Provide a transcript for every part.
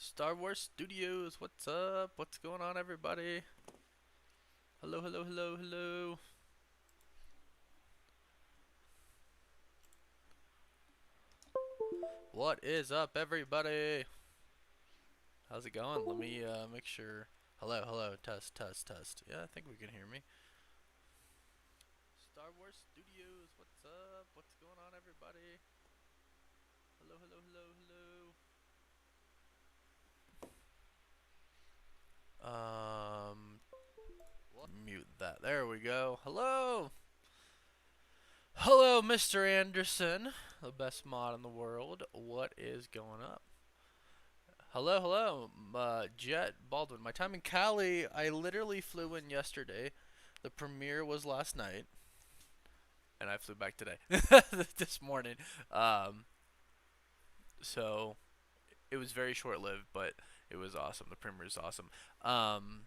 Star Wars Studios, what's up? What's going on, everybody? Hello, hello, hello, hello. What is up, everybody? How's it going? Let me make sure. Hello, hello, test, test, test. Yeah, I think we can hear me. Star Wars Studios, what's up? What's going on, everybody? Hello, hello, hello, hello. Mute that. There we go. Hello, hello, Mr. Anderson, the best mod in the world. What is going up? Hello, hello, Jet Baldwin. My time in Cali, I literally flew in yesterday. The premiere was last night, and I flew back today, this morning. Um, so it was very short-lived, but it was awesome. The premiere is awesome. Um,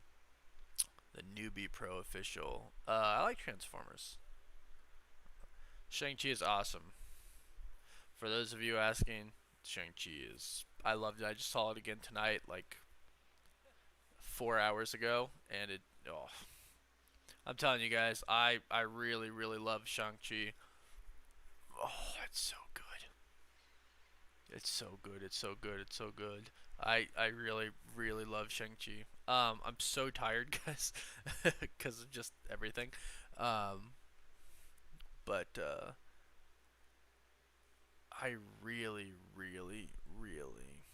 the Newbie Pro official. I like Transformers. Shang-Chi is awesome. For those of you asking, Shang-Chi is. I loved it. I just saw it again tonight, like 4 hours ago, and it. Oh, I'm telling you guys, I really really love Shang-Chi. Oh, it's so good. It's so good. It's so good. It's so good. I really really love Shang-Chi. I'm so tired, guys, because of just everything. Um, but I really really really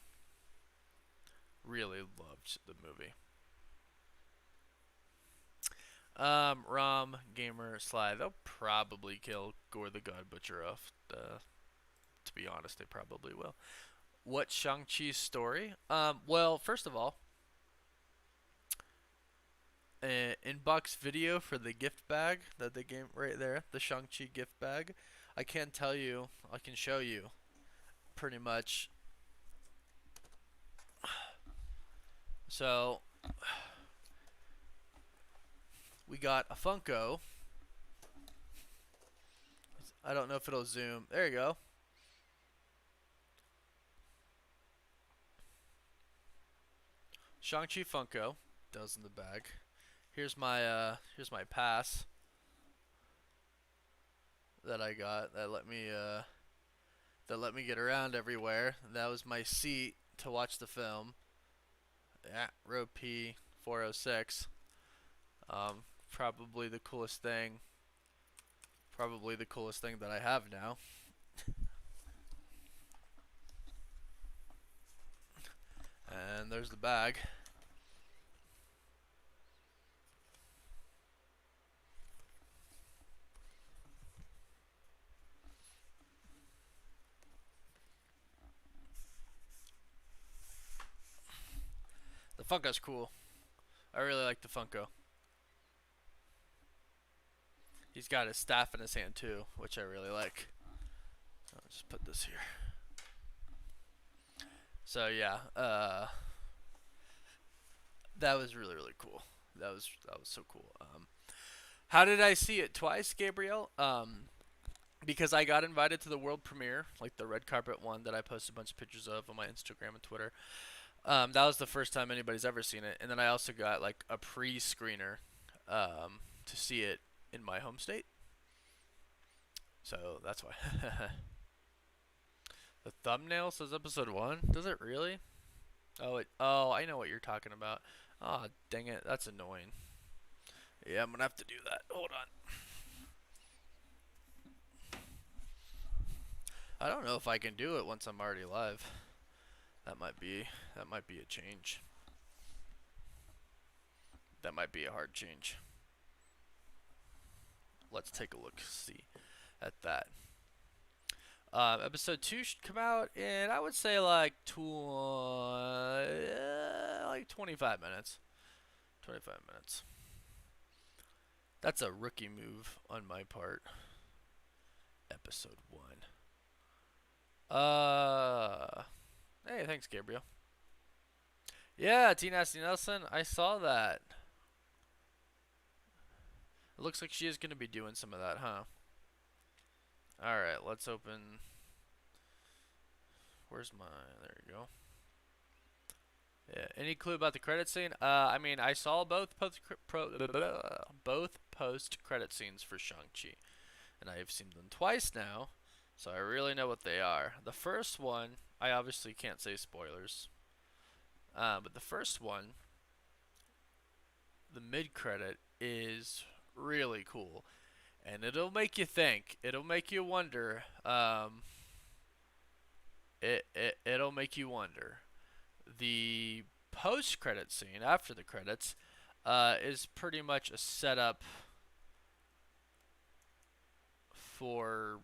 really loved the movie. Rom Gamer Sly. They'll probably kill Gore the God Butcher off. To be honest, they probably will. What Shang-Chi's story? Well, first of all, inbox video for the gift bag that they gave right there, the Shang-Chi gift bag. I can't tell you, I can show you pretty much. So, we got a Funko. I don't know if it'll zoom. There you go. Shang-Chi Funko. Does in the bag. Here's my pass that I got that let me get around everywhere. That was my seat to watch the film. Yeah, row P 406. Probably the coolest thing. Probably the coolest thing that I have now. And there's the bag. The Funko's cool. I really like the Funko. He's got his staff in his hand too, which I really like. I'll just put this here. So yeah, that was really really cool. That was so cool. How did I see it twice, Gabriel? Because I got invited to the world premiere, like the red carpet one that I posted a bunch of pictures of on my Instagram and Twitter. That was the first time anybody's ever seen it, and then I also got like a pre-screener to see it in my home state. So that's why. The thumbnail says episode one. Does it really? Oh, I know what you're talking about. Oh, dang it, that's annoying. Yeah, I'm gonna have to do that. Hold on. I don't know if I can do it once I'm already live. That might be that might be a change. That might be a hard change. Let's take a look, see at that. Episode 2 should come out in, I would say, like 25 minutes. 25 minutes. That's a rookie move on my part. Episode 1. Hey, thanks, Gabriel. Yeah, T Nasty Nelson, I saw that. It looks like she is going to be doing some of that, huh? Alright, let's open. Where's my. There you go. Yeah. Any clue about the credit scene? I mean, I saw both post credit scenes for Shang-Chi, and I have seen them twice now, so I really know what they are. The first one, I obviously can't say spoilers, but the first one, the mid credit, is really cool, and it'll make you think. It'll make you wonder. It'll make you wonder. The post credit scene after the credits is pretty much a setup for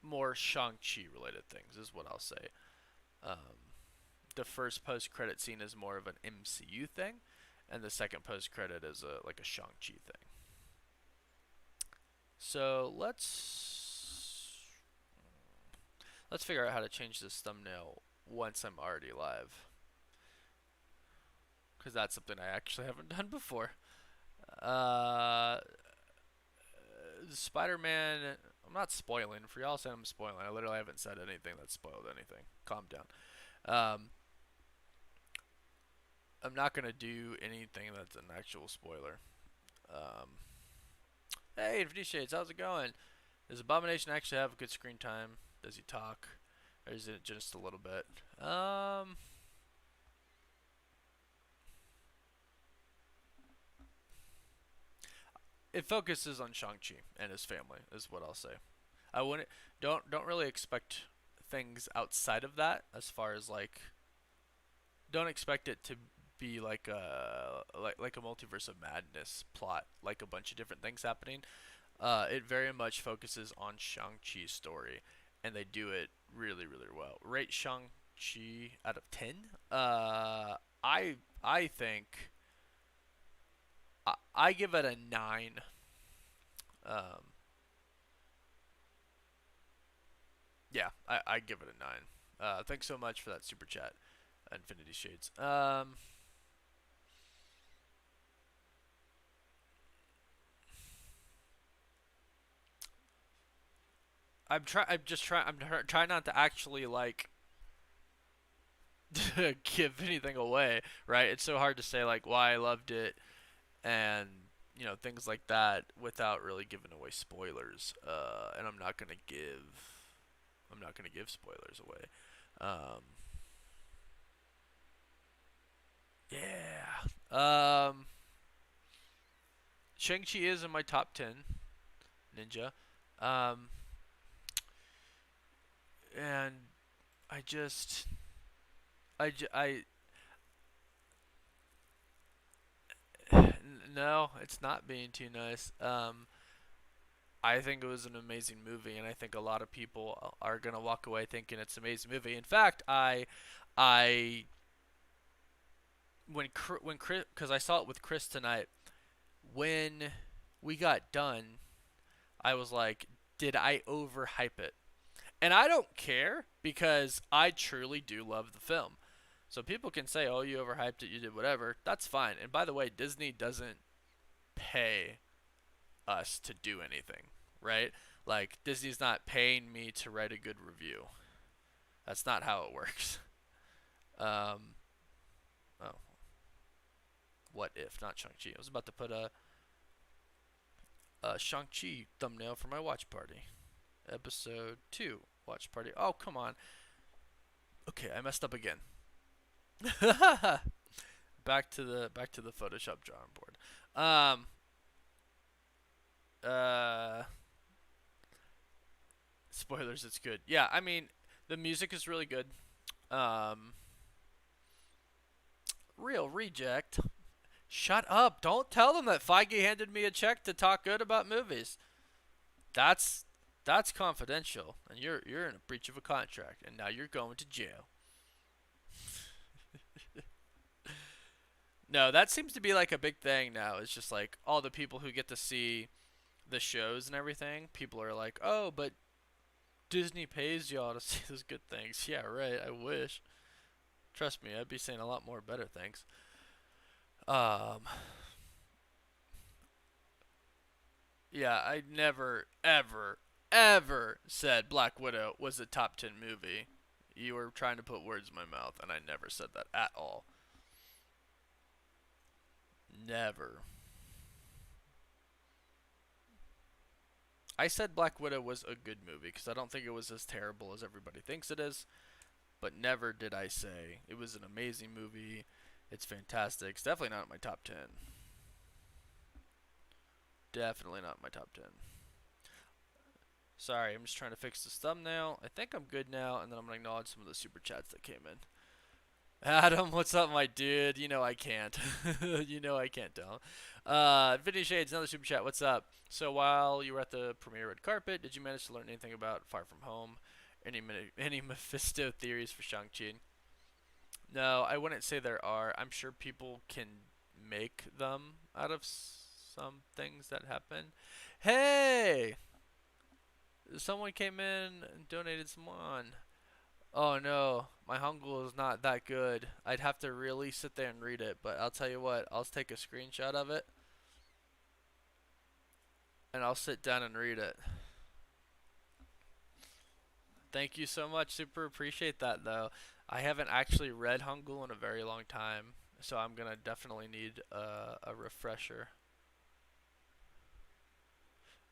more Shang-Chi related things, is what I'll say. Um, the first post credit scene is more of an MCU thing, and the second post credit is a Shang-Chi thing. So let's figure out how to change this thumbnail once I'm already live, because that's something I actually haven't done before. Uh, Spider-Man. I'm not spoiling for y'all. Saying I'm spoiling. I literally haven't said anything that spoiled anything. Calm down. Um, I'm not gonna do anything that's an actual spoiler. Um, hey, Infinity Shades, how's it going? Does Abomination actually have a good screen time? Does he talk, or is it just a little bit? It focuses on Shang-Chi and his family, is what I'll say. I wouldn't don't really expect things outside of that as far as like don't expect it to be like a multiverse of madness plot, like a bunch of different things happening. It very much focuses on Shang-Chi's story, and they do it really, really well. Rate Shang-Chi out of 10? I think I give it a 9. Um, yeah, I give it a 9. Thanks so much for that super chat, Infinity Shades. I'm trying not to actually like give anything away, right? It's so hard to say like why I loved it and things like that without really giving away spoilers. And I'm not gonna give spoilers away. Um, yeah. Shang Chi is in my top 10. Ninja. Um, and I just I no, it's not being too nice. I think it was an amazing movie, and I think a lot of people are gonna walk away thinking it's an amazing movie. In fact, I when Chris, because I saw it with Chris tonight, when we got done, I was like, did I overhype it? And I don't care because I truly do love the film. So people can say, "Oh, you overhyped it, you did whatever." That's fine. And by the way, Disney doesn't pay us to do anything, right? Like Disney's not paying me to write a good review. That's not how it works. Um, oh, what if not Shang-Chi? I was about to put a Shang-Chi thumbnail for my watch party. Episode 2 watch party. Oh, come on. Okay, I messed up again. back to the Photoshop drawing board. Um uh Spoilers, it's good. Yeah, I mean, the music is really good. Um Real reject. Shut up. Don't tell them that Feige handed me a check to talk good about movies. That's that's confidential, and you're in a breach of a contract, and now you're going to jail. No, that seems to be like a big thing now. It's just like all the people who get to see the shows and everything. People are like, "Oh, but Disney pays y'all to see those good things." Yeah, right. I wish. Trust me, I'd be saying a lot more better things. Um, yeah, I never, ever, ever said Black Widow was a top 10 movie. You were trying to put words in my mouth, and I never said that at all. Never. I said Black Widow was a good movie because I don't think it was as terrible as everybody thinks it is, but never did I say it was an amazing movie. It's fantastic. It's definitely not in my top 10. Definitely not in my top 10. Sorry, I'm just trying to fix this thumbnail. I think I'm good now, and then I'm going to acknowledge some of the super chats that came in. Adam, what's up, my dude? You know I can't. You know I can't tell. Vinny Shades, another super chat. What's up? So while you were at the premiere red carpet, did you manage to learn anything about Far From Home? Any Mephisto theories for Shang-Chi? No, I wouldn't say there are. I'm sure people can make them out of some things that happen. Hey! Someone came in and donated some won. Oh no, my Hangul is not that good. I'd have to really sit there and read it, but I'll tell you what, I'll take a screenshot of it and I'll sit down and read it. Thank you so much, super appreciate that though. I haven't actually read Hangul in a very long time, so I'm gonna definitely need a refresher.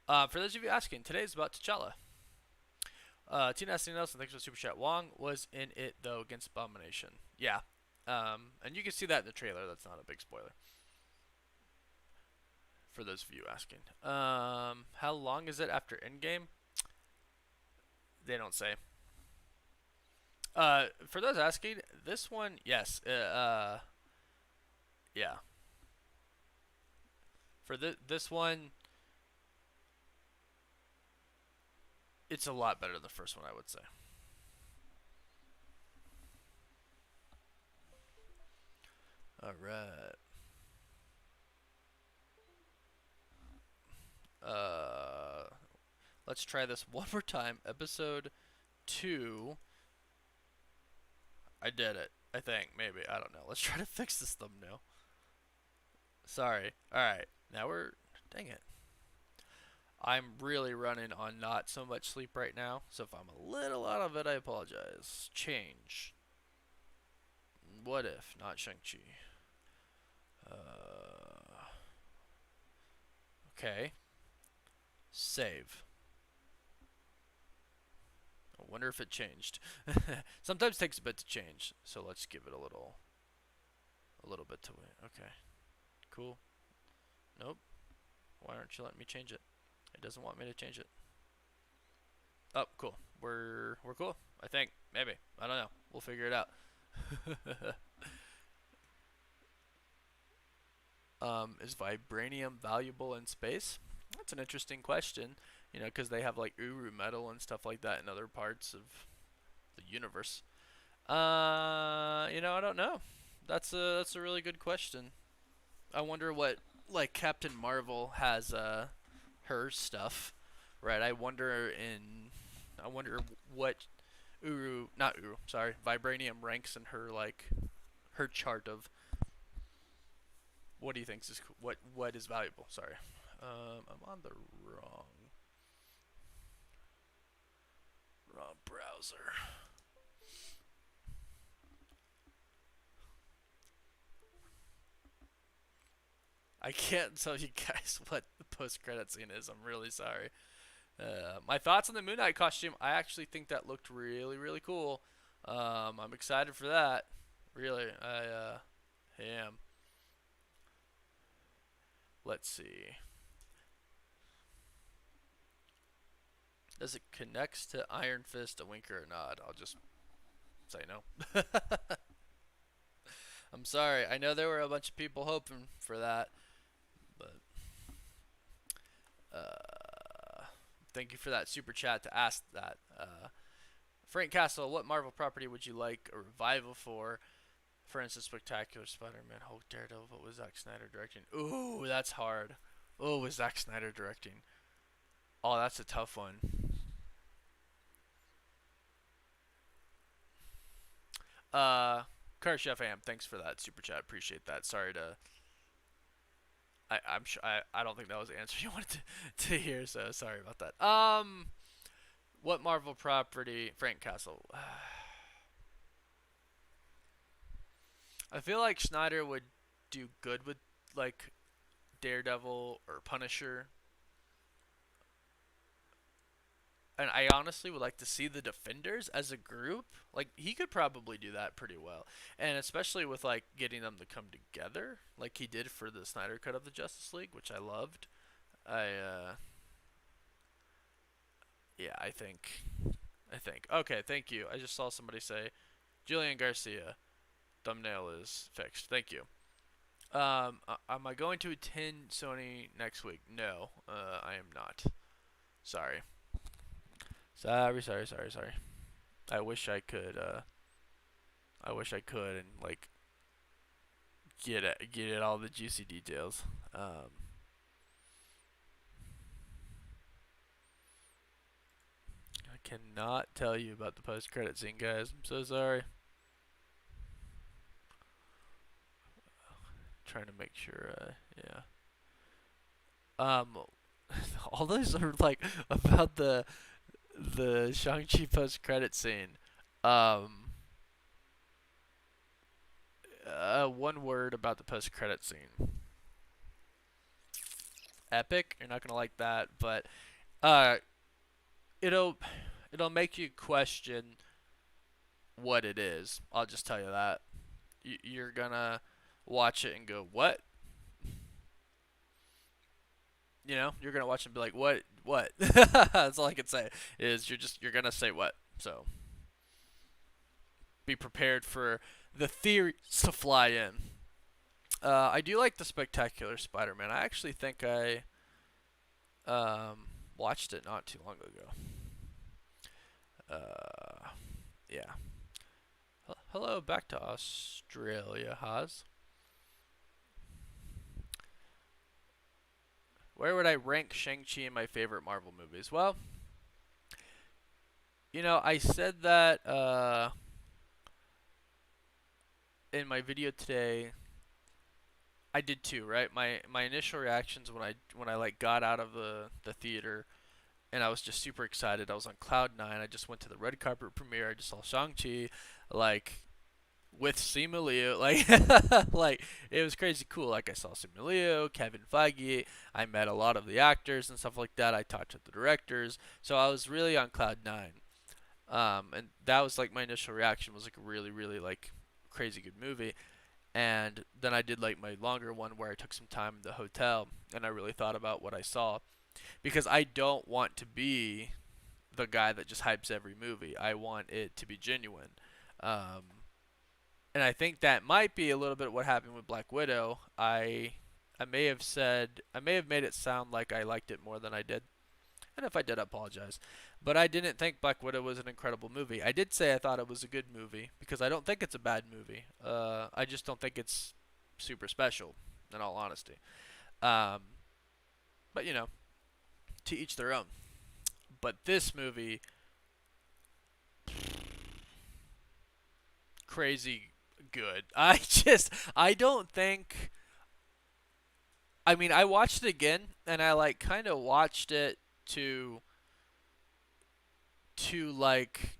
For those of you asking, today's about T'Challa. Tina S. Nelson, thanks for the super chat. Wong was in it though against Abomination. Yeah, and you can see that in the trailer. That's not a big spoiler. For those of you asking, how long is it after Endgame? They don't say. For those asking, this one, yes. Yeah. For this one, it's a lot better than the first one, I would say. All right. Let's try this one more time. Episode 2. I did it. I think maybe. I don't know. Let's try to fix this thumbnail. Sorry. All right. Now we're. Dang it. I'm really running on not so much sleep right now, so if I'm a little out of it, I apologize. Change. What if not Shang-Chi? Okay. Save. I wonder if it changed. Sometimes it takes a bit to change, so let's give it a little bit to wait. Okay. Cool. Nope. Why aren't you letting me change it? It doesn't want me to change it. Oh, cool. We're cool. I think. Maybe. I don't know. We'll figure it out. Is vibranium valuable in space? That's an interesting question. You know, because they have like Uru metal and stuff like that in other parts of the universe. You know, I don't know. That's a really good question. I wonder what like Captain Marvel has her stuff, right? I wonder what not Uru, sorry, vibranium ranks in her like her chart of what he thinks is what is valuable. Sorry, I'm on the wrong browser. I can't tell you guys what the post-credit scene is. I'm really sorry. My thoughts on the Moon Knight costume. I actually think that looked really, really cool. I'm excited for that. Really, I am. Let's see. Does it connects to Iron Fist, a winker or nod? I'll just say no. I'm sorry. I know there were a bunch of people hoping for that, but thank you for that super chat to ask that. Frank Castle, what Marvel property would you like a revival for? For instance, Spectacular Spider-Man, Hulk, Daredevil. What was Zack Snyder directing? Ooh, that's hard. Oh, was Zack Snyder directing? Oh, that's a tough one. Car Chef Am, thanks for that super chat. Appreciate that. Sorry to. I'm sure I don't think that was the answer you wanted to hear, so sorry about that. What Marvel property? Frank Castle. I feel like Snyder would do good with like Daredevil or Punisher, and I honestly would like to see the Defenders as a group. Like he could probably do that pretty well, and especially with like getting them to come together, like he did for the Snyder cut of the Justice League, which I loved. I yeah, I think. Okay, thank you. I just saw somebody say Julian Garcia thumbnail is fixed. Thank you. Am I going to attend Sony next week? No, I am not. Sorry. Sorry. I wish I could. I wish I could and like get all the juicy details. I cannot tell you about the post credit scene, guys. I'm so sorry. Trying to make sure. Yeah. Um, all those are like about the Shang-Chi post credit scene. Um, one word about the post credit scene. Epic. You're not gonna like that, but uh, it'll it'll make you question what it is. I'll just tell you that. You're gonna watch it and go, "What?" You know, you're gonna watch it and be like, "What? What?" That's all I can say. Is you're gonna say what? So be prepared for the theories to fly in. I do like the Spectacular Spider-Man. I actually think I watched it not too long ago. Yeah. Hello, back to Australia, Haas. Where would I rank Shang-Chi in my favorite Marvel movies? Well, I said that in my video today. I did too, right? My initial reactions when I like got out of the theater and I was just super excited. I was on cloud nine. I just went to the red carpet premiere. I just saw Shang-Chi, like with Simu Liu, like like it was crazy cool. Like I saw Simu Liu, Kevin Feige. I met a lot of the actors and stuff like that. I talked to the directors, so I was really on cloud nine. And that was like my initial reaction was like a really really like crazy good movie. And then I did like my longer one where I took some time in the hotel and I really thought about what I saw because I don't want to be the guy that just hypes every movie. I want it to be genuine. Um, and I think that might be a little bit what happened with Black Widow. I may have made it sound like I liked it more than I did. And if I did, I apologize. But I didn't think Black Widow was an incredible movie. I did say I thought it was a good movie because I don't think it's a bad movie. I just don't think it's super special, in all honesty. Um, but to each their own. But this movie, crazy good. I don't think. I mean, I watched it again, and I like kind of watched it to like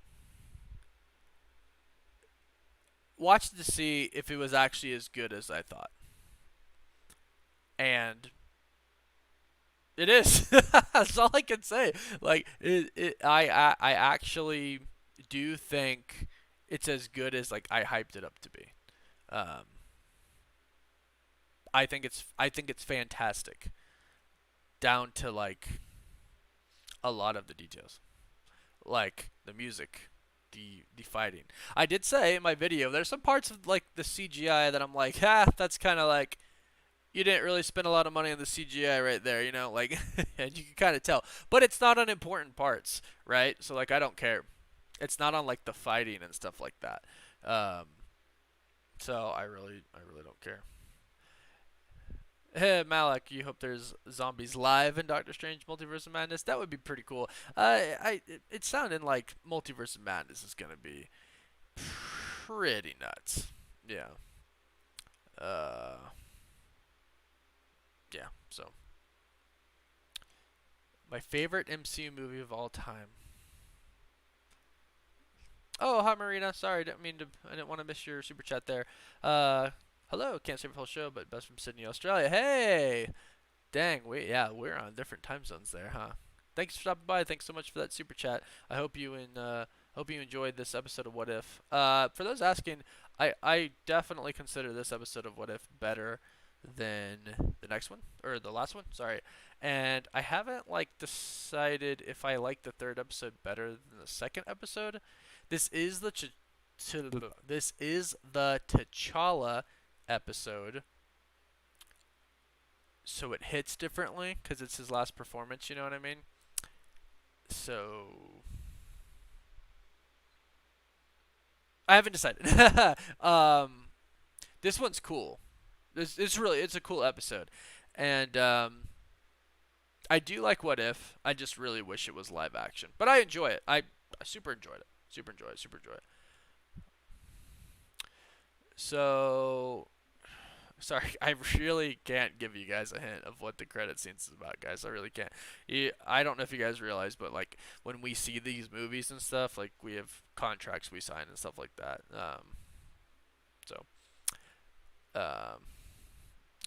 watch to see if it was actually as good as I thought. And it is. That's all I can say. Like I actually do think it's as good as like I hyped it up to be. Um, I think it's fantastic down to like a lot of the details, like the music, the fighting. I did say in my video there's some parts of like the CGI that I'm like, that's kind of like you didn't really spend a lot of money on the CGI right there, like, and you can kind of tell. But it's not on important parts, right? So like, I don't care. It's not on like the fighting and stuff like that. Um, so I really don't care. Hey Malik, you hope there's zombies live in Doctor Strange Multiverse of Madness? That would be pretty cool. It's sounding like Multiverse of Madness is gonna be pretty nuts. Yeah. Uh, yeah. So my favorite MCU movie of all time. Oh, hi Marina. Sorry, I didn't want to miss your super chat there. Hello. Can't say the whole show, but best from Sydney, Australia. Hey. Dang. We're on different time zones there, huh? Thanks for stopping by. Thanks so much for that super chat. I hope you enjoyed this episode of What If. For those asking, I definitely consider this episode of What If better than the next one or the last one. Sorry. And I haven't like decided if I like the third episode better than the second episode. This is the this is the T'Challa episode, so it hits differently because it's his last performance. You know what I mean? So I haven't decided. um, this one's cool. It's a cool episode, and I do like What If. I just really wish it was live action, but I enjoy it. I super enjoyed it. Super enjoy it. Super enjoy it. So sorry, I really can't give you guys a hint of what the credit scenes is about, guys. I really can't. I don't know if you guys realize, but like when we see these movies and stuff, like we have contracts we sign and stuff like that. So, um,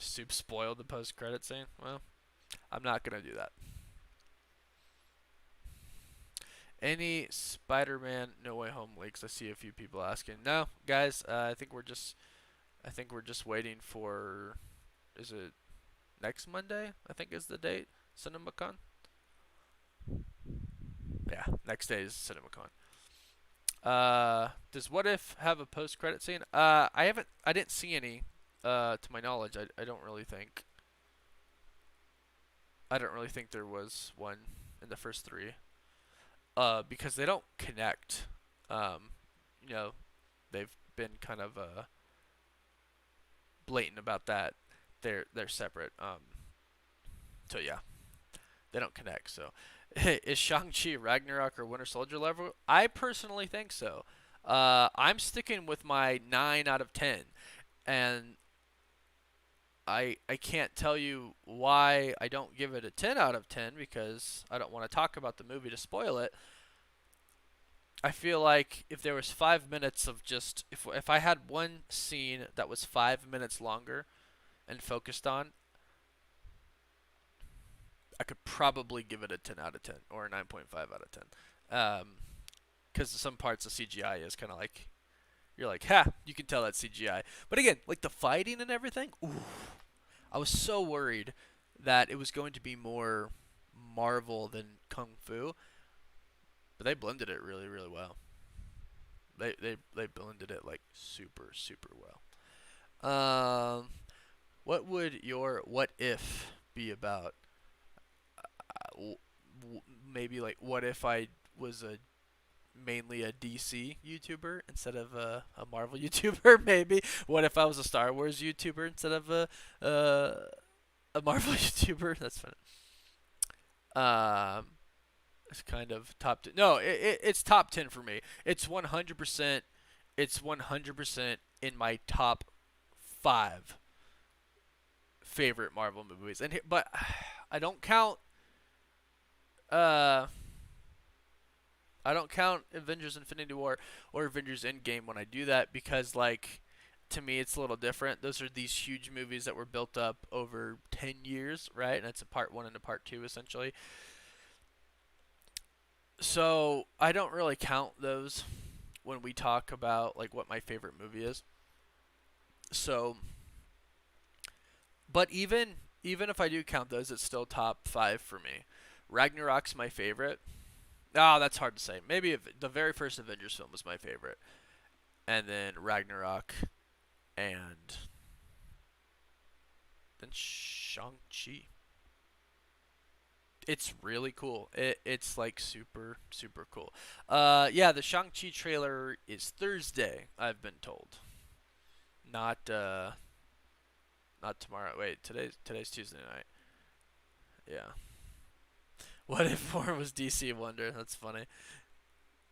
Soup spoiled the post credit scene. Well, I'm not gonna do that. Any Spider-Man No Way Home leaks? I see a few people asking. No, guys. I think we're just waiting for. Is it next Monday? I think is the date. CinemaCon. Yeah, next day is CinemaCon. Does What If have a post-credit scene? I haven't. I didn't see any. To my knowledge, I don't really think. I don't really think there was one in the first three. Because they don't connect. Um, you know, they've been kind of blatant about that. They're separate. So yeah, they don't connect. So is Shang-Chi Ragnarok or Winter Soldier level? I personally think so. I'm sticking with my 9 out of 10, and I can't tell you why I don't give it a 10 out of 10 because I don't want to talk about the movie to spoil it. I feel like if there was 5 minutes of just if I had one scene that was 5 minutes longer and focused on, I could probably give it a 10 out of 10 or a 9.5 out of 10. Because some parts of CGI is kind of like you're like, ha, you can tell that's CGI. But again, like the fighting and everything, ooh, I was so worried that it was going to be more Marvel than Kung Fu, but they blended it really, really well. They blended it like super, super well. What would your what if be about? Maybe like what if I was a mainly a DC YouTuber instead of a Marvel YouTuber? Maybe. What if I was a Star Wars YouTuber instead of a Marvel YouTuber? That's funny. Um, it's kind of top 10. No, it's top 10 for me. It's 100%. It's 100% in my top five favorite Marvel movies. But I don't count. Uh, I don't count Avengers: Infinity War or Avengers: Endgame when I do that because like to me it's a little different. Those are these huge movies that were built up over 10 years, right? And it's a part 1 and a part 2 essentially. So, I don't really count those when we talk about like what my favorite movie is. So, but even if I do count those, it's still top 5 for me. Ragnarok's my favorite. Ah, oh, that's hard to say. Maybe if the very first Avengers film was my favorite, and then Ragnarok, and then Shang Chi. It's really cool. It's like super super cool. Yeah, the Shang Chi trailer is Thursday. I've been told. Not not tomorrow. Wait, today's Tuesday night. Yeah. What if more was DC Wonder? That's funny.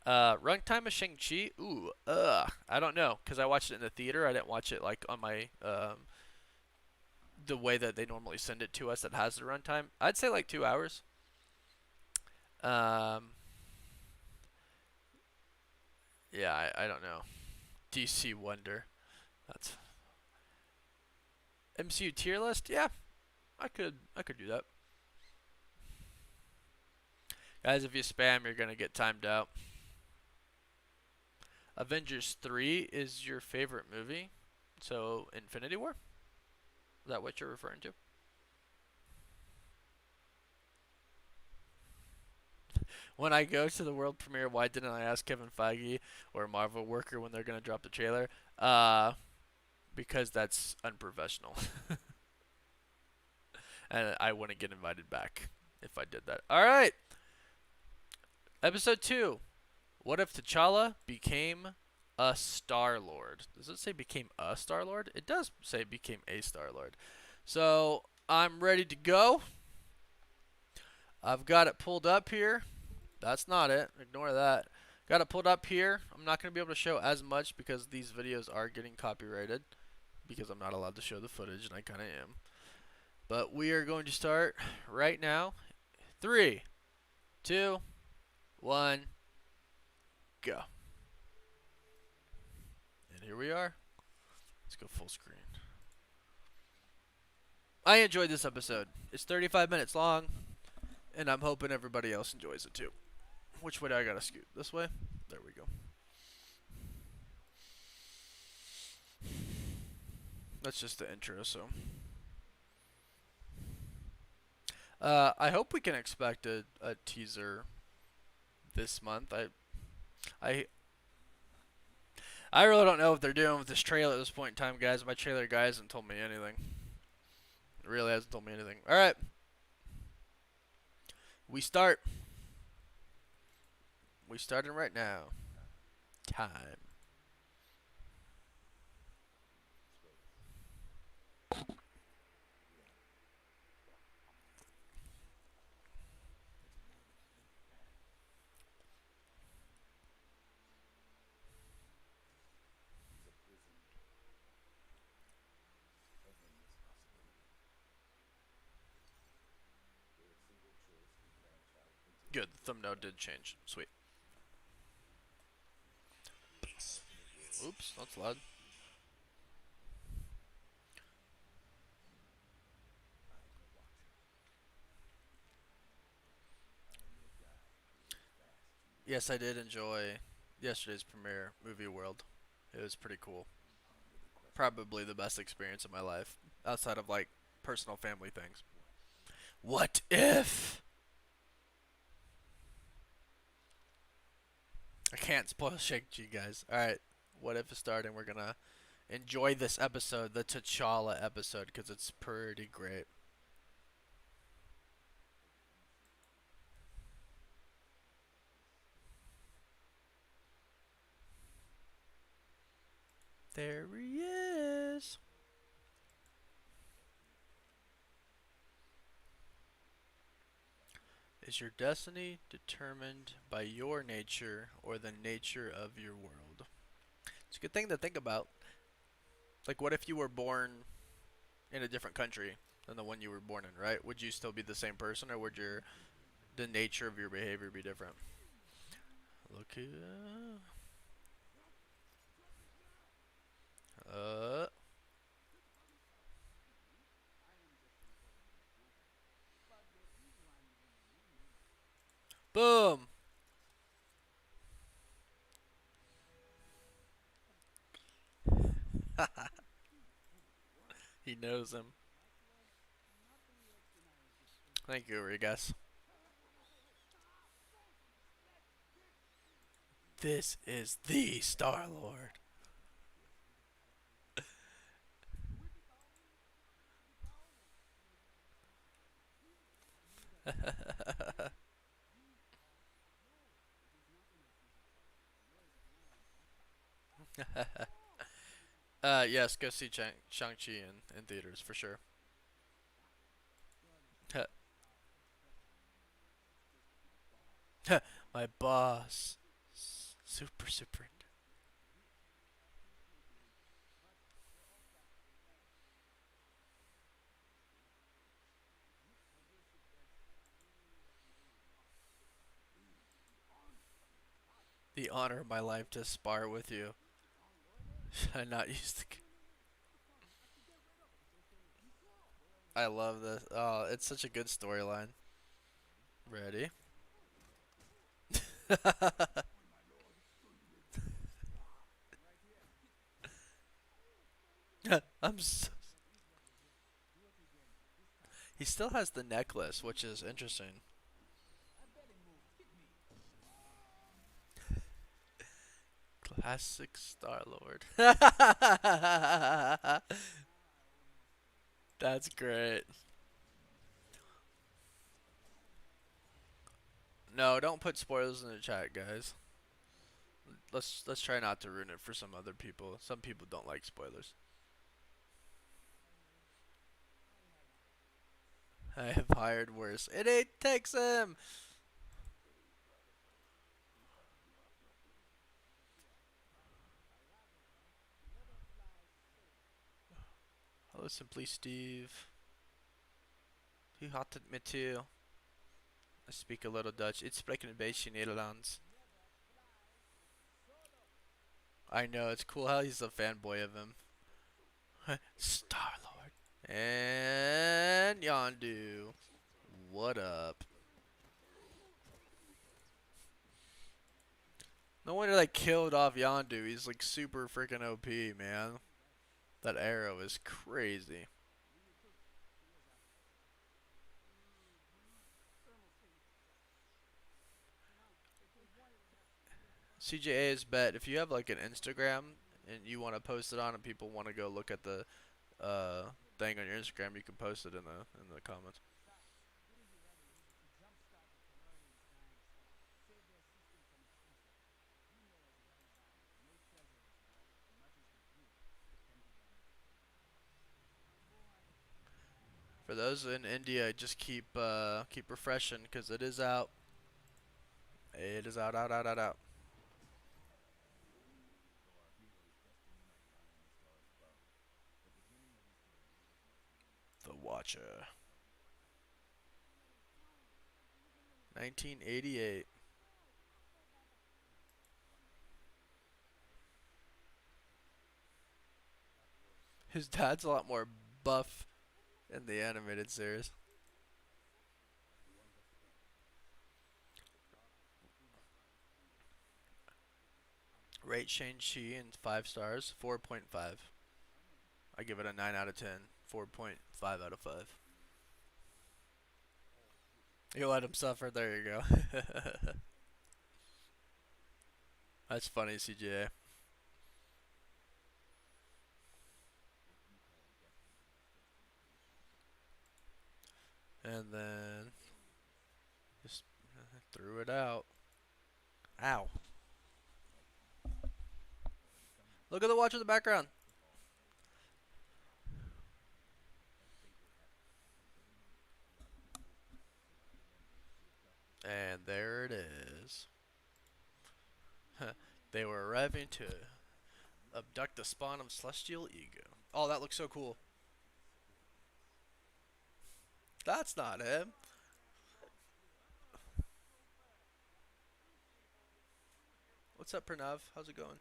Runtime of Shang Chi. Ooh, I don't know, cause I watched it in the theater. I didn't watch it like on my the way that they normally send it to us that has the runtime. I'd say like 2 hours. Um, Yeah, I don't know. DC Wonder. That's MCU tier list. Yeah, I could do that. Guys, if you spam, you're gonna get timed out. Avengers 3 is your favorite movie, so Infinity War. Is that what you're referring to? When I go to the world premiere, why didn't I ask Kevin Feige or a Marvel worker when they're gonna drop the trailer? Because that's unprofessional, and I wouldn't get invited back if I did that. All right, episode 2. What if T'Challa became a Star Lord? Does it say became a Star Lord? It does say became a Star Lord. So I'm ready to go. I've got it pulled up here. That's not it. Ignore that. Got it pulled up here. I'm not going to be able to show as much because these videos are getting copyrighted because I'm not allowed to show the footage, and I kind of am. But we are going to start right now. 3, 2, 1, go. And here we are. Let's go full screen. I enjoyed this episode. It's 35 minutes long, and I'm hoping everybody else enjoys it too. Which way do I gotta scoot? This way? There we go. That's just the intro, so. I hope we can expect a teaser this month. I I really don't know what they're doing with this trailer at this point in time, guys. My trailer guy hasn't told me anything. It really hasn't told me anything. Alright. We start. We starting right now. Time. Good. The thumbnail did change. Sweet. Oops, that's loud. Yes, I did enjoy yesterday's premiere, Movie World. It was pretty cool. Probably the best experience of my life, outside of like personal family things. What if? I can't spoil Shang-Chi, guys. Alright, what if is starting? We're gonna enjoy this episode, the T'Challa episode, because it's pretty great. There he is. Is your destiny determined by your nature or the nature of your world? It's a good thing to think about. Like, what if you were born in a different country than the one you were born in, right? Would you still be the same person, or would the nature of your behavior be different? Look here. Uh. Boom. He knows him. Thank you, Rigas. This is the Star Lord. Yes, go see Shang-Chi in theaters for sure. My boss. Super. The honor of my life to spar with you. Should I not use the? I love this. Oh, it's such a good storyline. Ready? I'm. He still has the necklace, which is interesting. Classic Star Lord. That's great. No, don't put spoilers in the chat, guys. Let's try not to ruin it for some other people. Some people don't like spoilers. I have hired worse. It ain't takes him. Hello, Simply Steve. He hated me too. I speak a little Dutch. Ik spreek een beetje Nederlands. I know, it's cool how he's a fanboy of him. Star Lord. And Yondu. What up? No wonder they killed off Yondu. He's like super freaking OP, man. That arrow is crazy. CJA is bet if you have like an Instagram and you want to post it on and people want to go look at the thing on your Instagram, you can post it in the comments. For those in India, just keep refreshing because it is out. It is out, out, out, out, out. The Watcher. 1988. His dad's a lot more buff in the animated series. Rate Shang-Chi in 5 stars, 4.5. I give it a 9 out of 10. 4.5 out of 5. You let him suffer. There you go. That's funny, CJ. And then just threw it out. Ow. Look at the watch in the background. And there it is. They were arriving to abduct the spawn of Celestial Ego. Oh, that looks so cool. That's not him. What's up, Pranav? How's it going?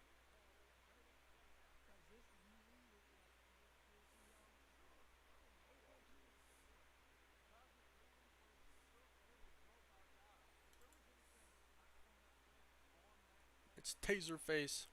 It's Taserface.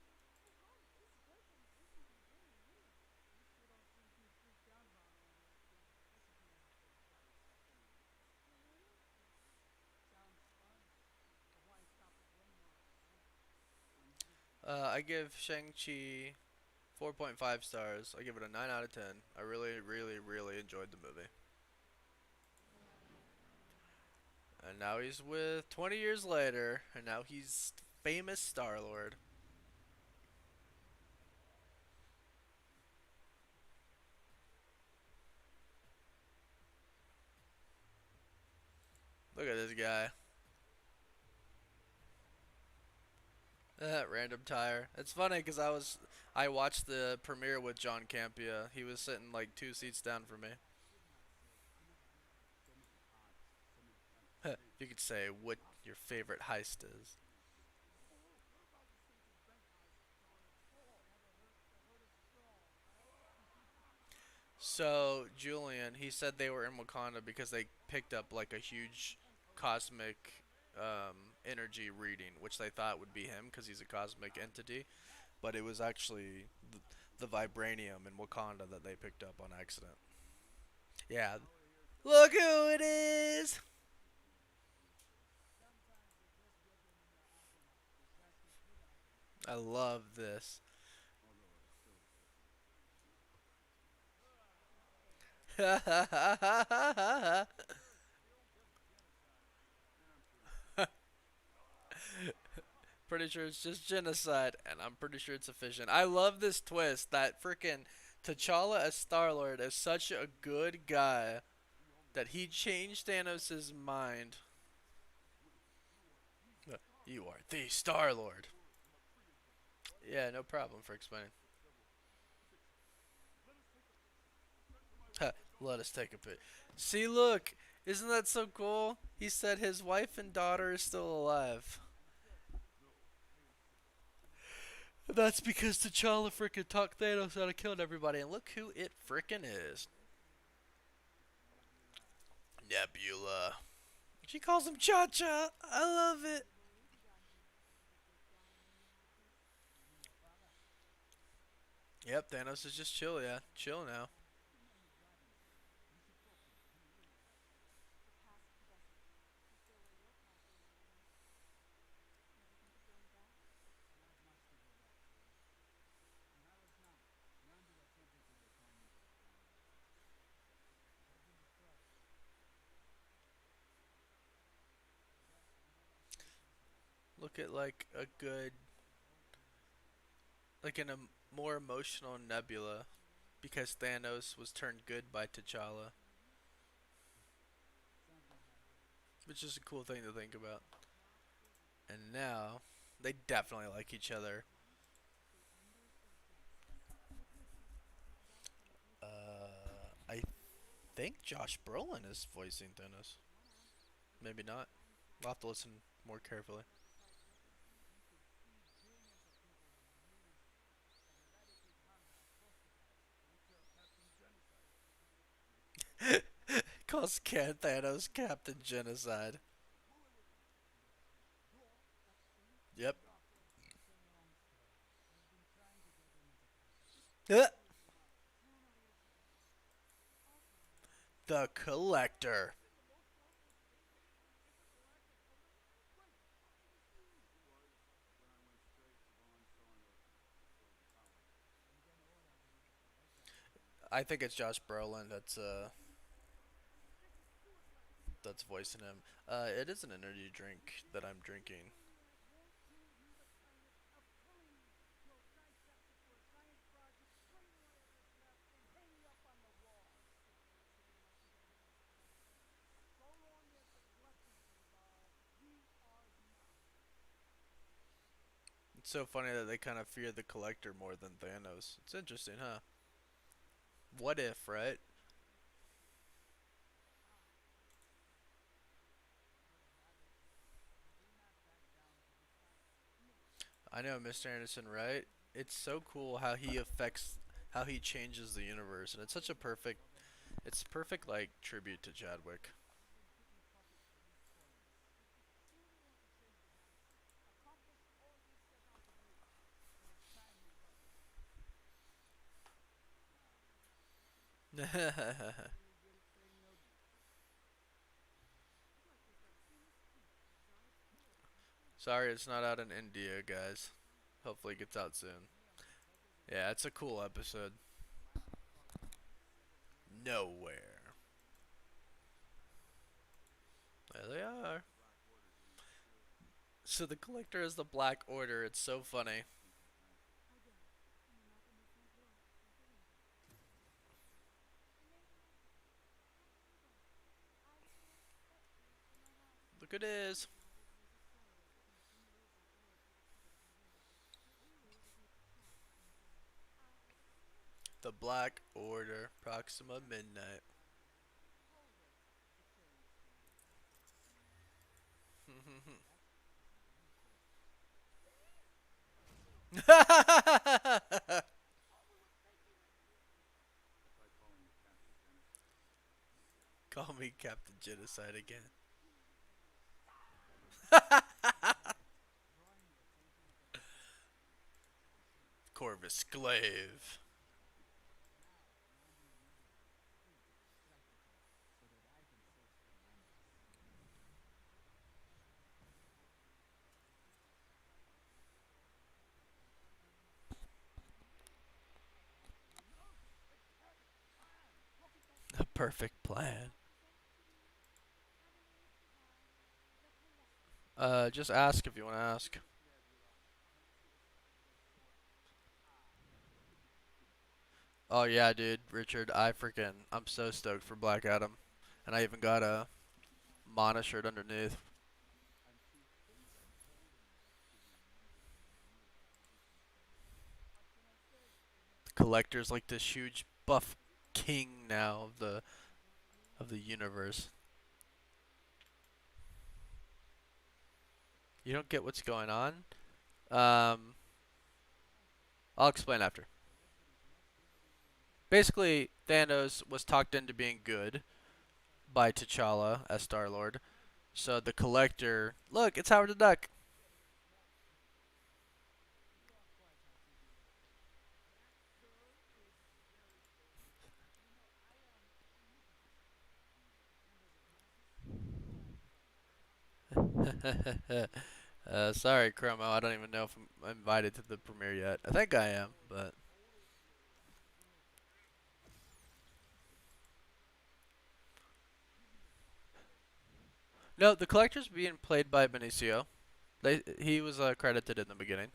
I give Shang-Chi 4.5 stars. I give it a 9 out of 10. I really, really, really enjoyed the movie. And now he's with 20 years later, and now he's famous Star-Lord. Look at this guy. Random tire. It's funny because I watched the premiere with John Campea. He was sitting like 2 seats down from me. You could say what your favorite heist is. So Julian, he said they were in Wakanda because they picked up like a huge cosmic energy reading, which they thought would be him because he's a cosmic entity, but it was actually the vibranium in Wakanda that they picked up on accident. Yeah, look who it is! I love this. Pretty sure it's just genocide, and I'm pretty sure it's efficient. I love this twist that freaking T'Challa as Star Lord is such a good guy that he changed Thanos' mind. You are the Star Lord. Yeah, no problem for explaining. Let us take a pic. See, look, isn't that so cool? He said his wife and daughter is still alive. That's because T'Challa freaking talked Thanos out of killing everybody, and look who it freaking is. Nebula. She calls him Cha Cha. I love it. Yep, Thanos is just chill, yeah. Chill now. Look at like a good, like in a more emotional Nebula, because Thanos was turned good by T'Challa, which is a cool thing to think about. And now, they definitely like each other. I think Josh Brolin is voicing Thanos. Maybe not. We'll have to listen more carefully. Calls Can Thanos Captain Genocide. Yep. The Collector. I think it's Josh Brolin that's voicing him. It is an energy drink that I'm drinking. It's so funny that they kind of fear the Collector more than Thanos. It's interesting, huh? What if, right? I know, Mr. Anderson, right? It's so cool how he affects, how he changes the universe, and it's such a perfect, it's perfect like tribute to Chadwick. Sorry, it's not out in India, guys. Hopefully, it gets out soon. Yeah, it's a cool episode. Nowhere. There they are. So the Collector is the Black Order. It's so funny. Look at this. The Black Order. Proxima Midnight. Call me Captain Genocide again. Corvus Glaive. A perfect plan. Just ask if you want to ask. Oh yeah, dude, Richard, I'm so stoked for Black Adam, and I even got a Mana shirt underneath. The collector's like this huge buff king now of the universe. You don't get what's going on. Um, I'll explain after. Basically, Thanos was talked into being good by T'Challa as Star Lord. So the collector, look, it's Howard the Duck. Sorry, Chromo. I don't even know if I'm invited to the premiere yet. I think I am, but no. The collector's being played by Benicio. He was credited in the beginning.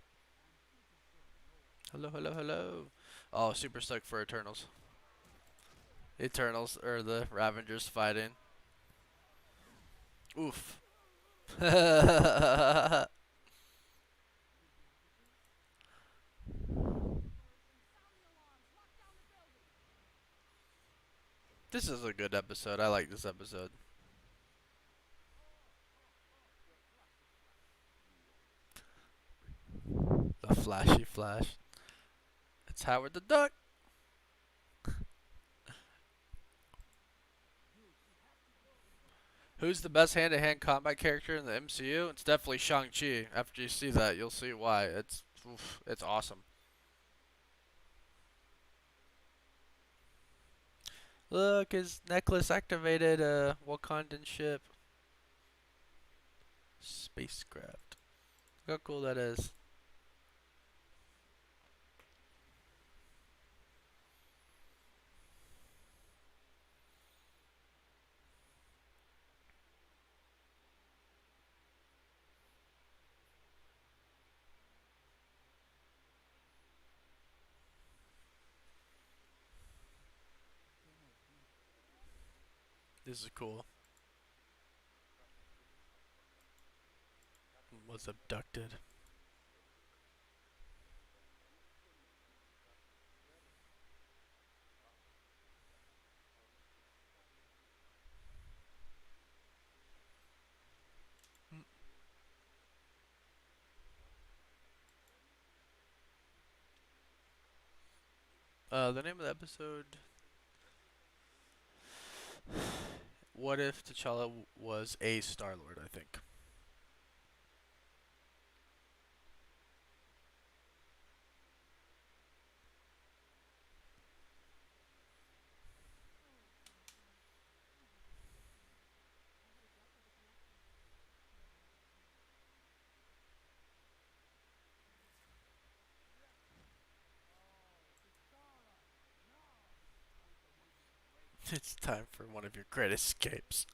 Hello, hello, hello. Oh, super stoked for Eternals. Eternals or the Ravengers fighting. Oof. This is a good episode. I like this episode. The flashy flash. It's Howard the Duck. Who's the best hand-to-hand combat character in the MCU? It's definitely Shang-Chi. After you see that, you'll see why. It's awesome. Look, his necklace activated a Wakandan ship. Spacecraft. Look how cool that is. This is cool. Was abducted. The name of the episode. What if T'Challa was a Star Lord? I think. It's time for one of your great escapes.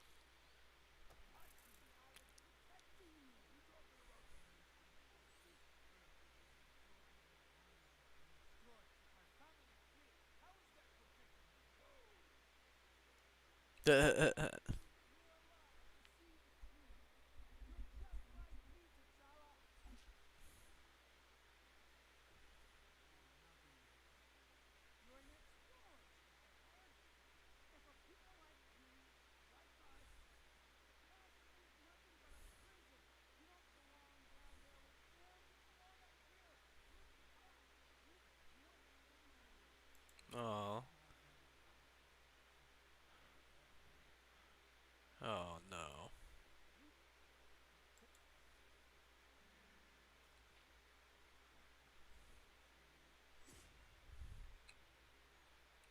Oh.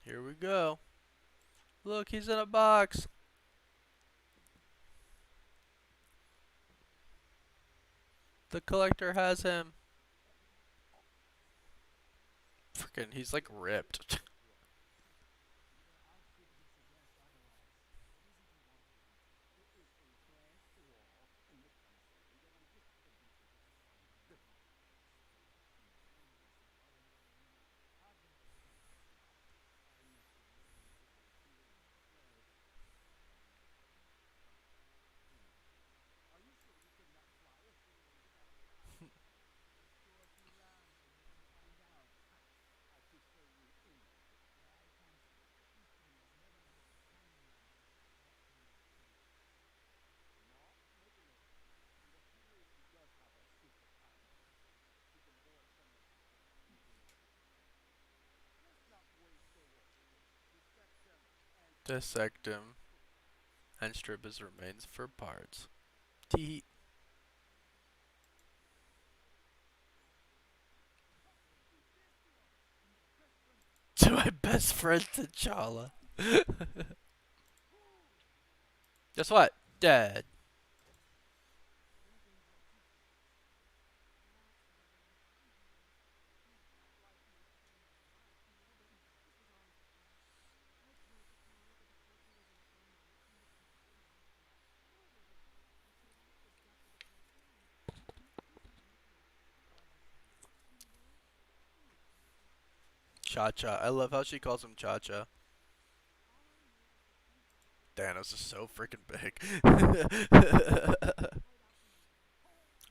Here we go. Look, he's in a box. The collector has him. Freaking, he's like ripped. Dissect him and strip his remains for parts. Tee. To my best friend T'Challa. Guess what? Dead. Cha-Cha. I love how she calls him Cha-Cha. Thanos is so freaking big.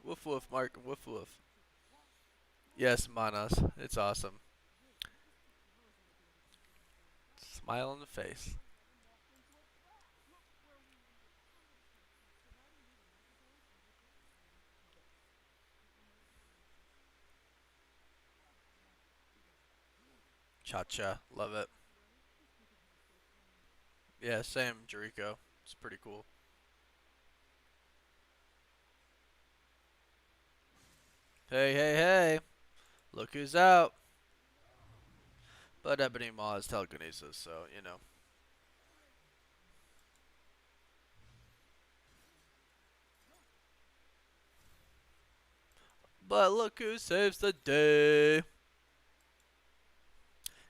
Woof woof, Mark. Woof woof. Yes, Manas. It's awesome. Smile on the face. Cha-Cha. Love it. Yeah, same, Jericho. It's pretty cool. Hey, hey, hey. Look who's out. But Ebony Maw has telekinesis, so, you know. But look who saves the day.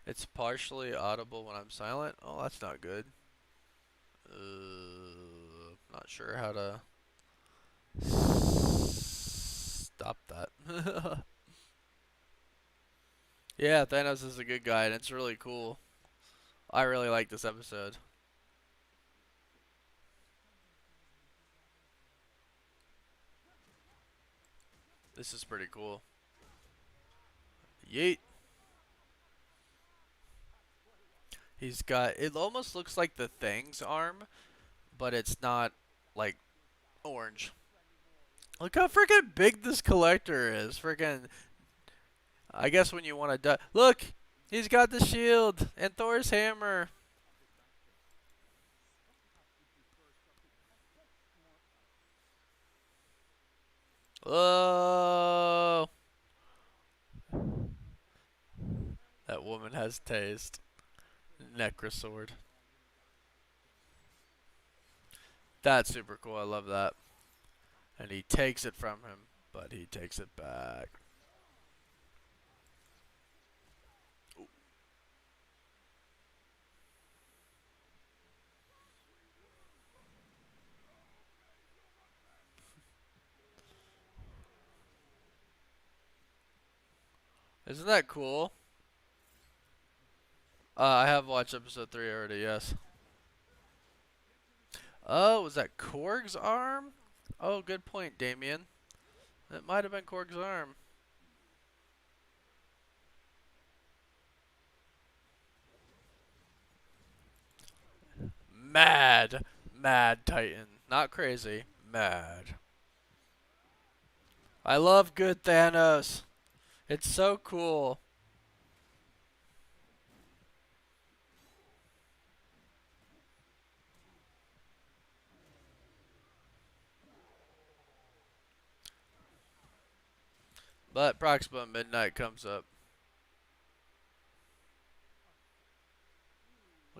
It's partially audible when I'm silent. Oh, that's not good. Not sure how to stop that. Yeah, Thanos is a good guy, and it's really cool. I really like this episode. This is pretty cool. Yeet. He's got, it almost looks like the Thing's arm, but it's not, like, orange. Look how freaking big this collector is. Freaking, I guess when you want to die. Look! He's got the shield and Thor's hammer. Oh, that woman has taste. Necrosword. That's super cool. I love that. And he takes it from him, but he takes it back. Ooh. Isn't that cool? I have watched episode 3 already, yes. Oh, was that Korg's arm? Oh, good point, Damien. It might have been Korg's arm. Mad. Mad Titan. Not crazy. Mad. I love good Thanos. It's so cool. But Proxima Midnight comes up.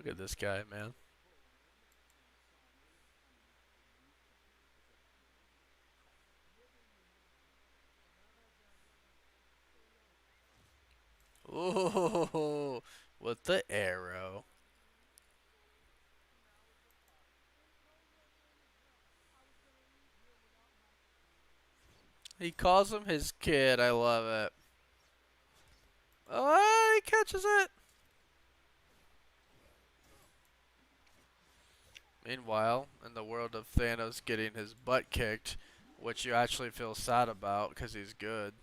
Look at this guy, man. Ooh, with the arrow. He calls him his kid. I love it. Oh, he catches it. Meanwhile, in the world of Thanos getting his butt kicked, which you actually feel sad about because he's good.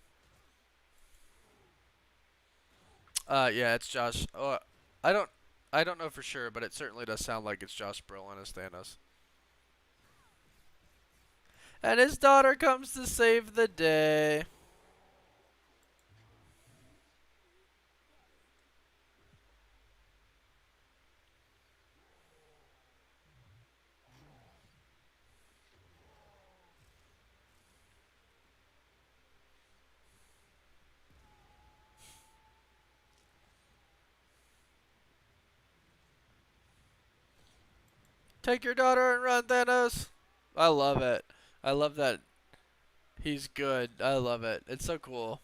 Yeah, it's Josh. Oh, I don't, I don't know for sure, but it certainly does sound like it's Josh Brolin as Thanos. And his daughter comes to save the day. Take your daughter and run, Thanos. I love it. I love that he's good. I love it. It's so cool.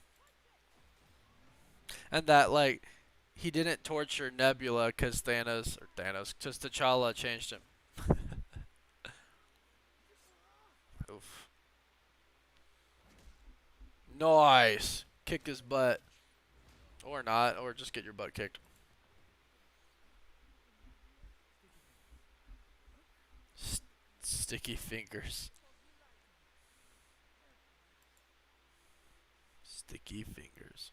And that, like, he didn't torture Nebula because Thanos, just T'Challa changed him. Oof. Nice. Kicked his butt. Or not, or just get your butt kicked. Sticky fingers. Sticky fingers.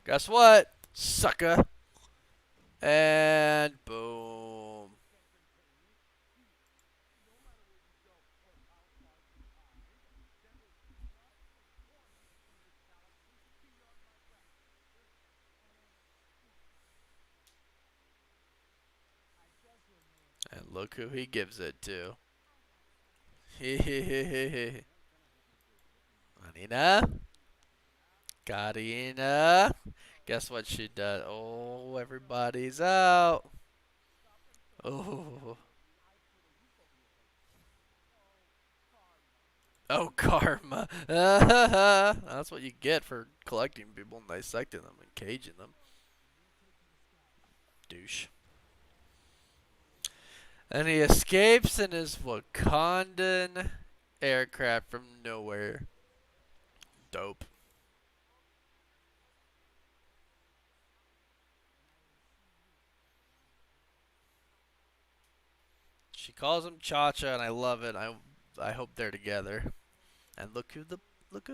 Guess what? Sucker. And boom. And look who he gives it to. Hehehehe. Anina. Karina. Guess what she does? Oh, everybody's out. Oh. Oh, karma. That's what you get for collecting people and dissecting them and caging them. Douche. And he escapes in his Wakandan aircraft from nowhere. Dope. She calls him Cha-Cha, and I love it. I hope they're together. And look who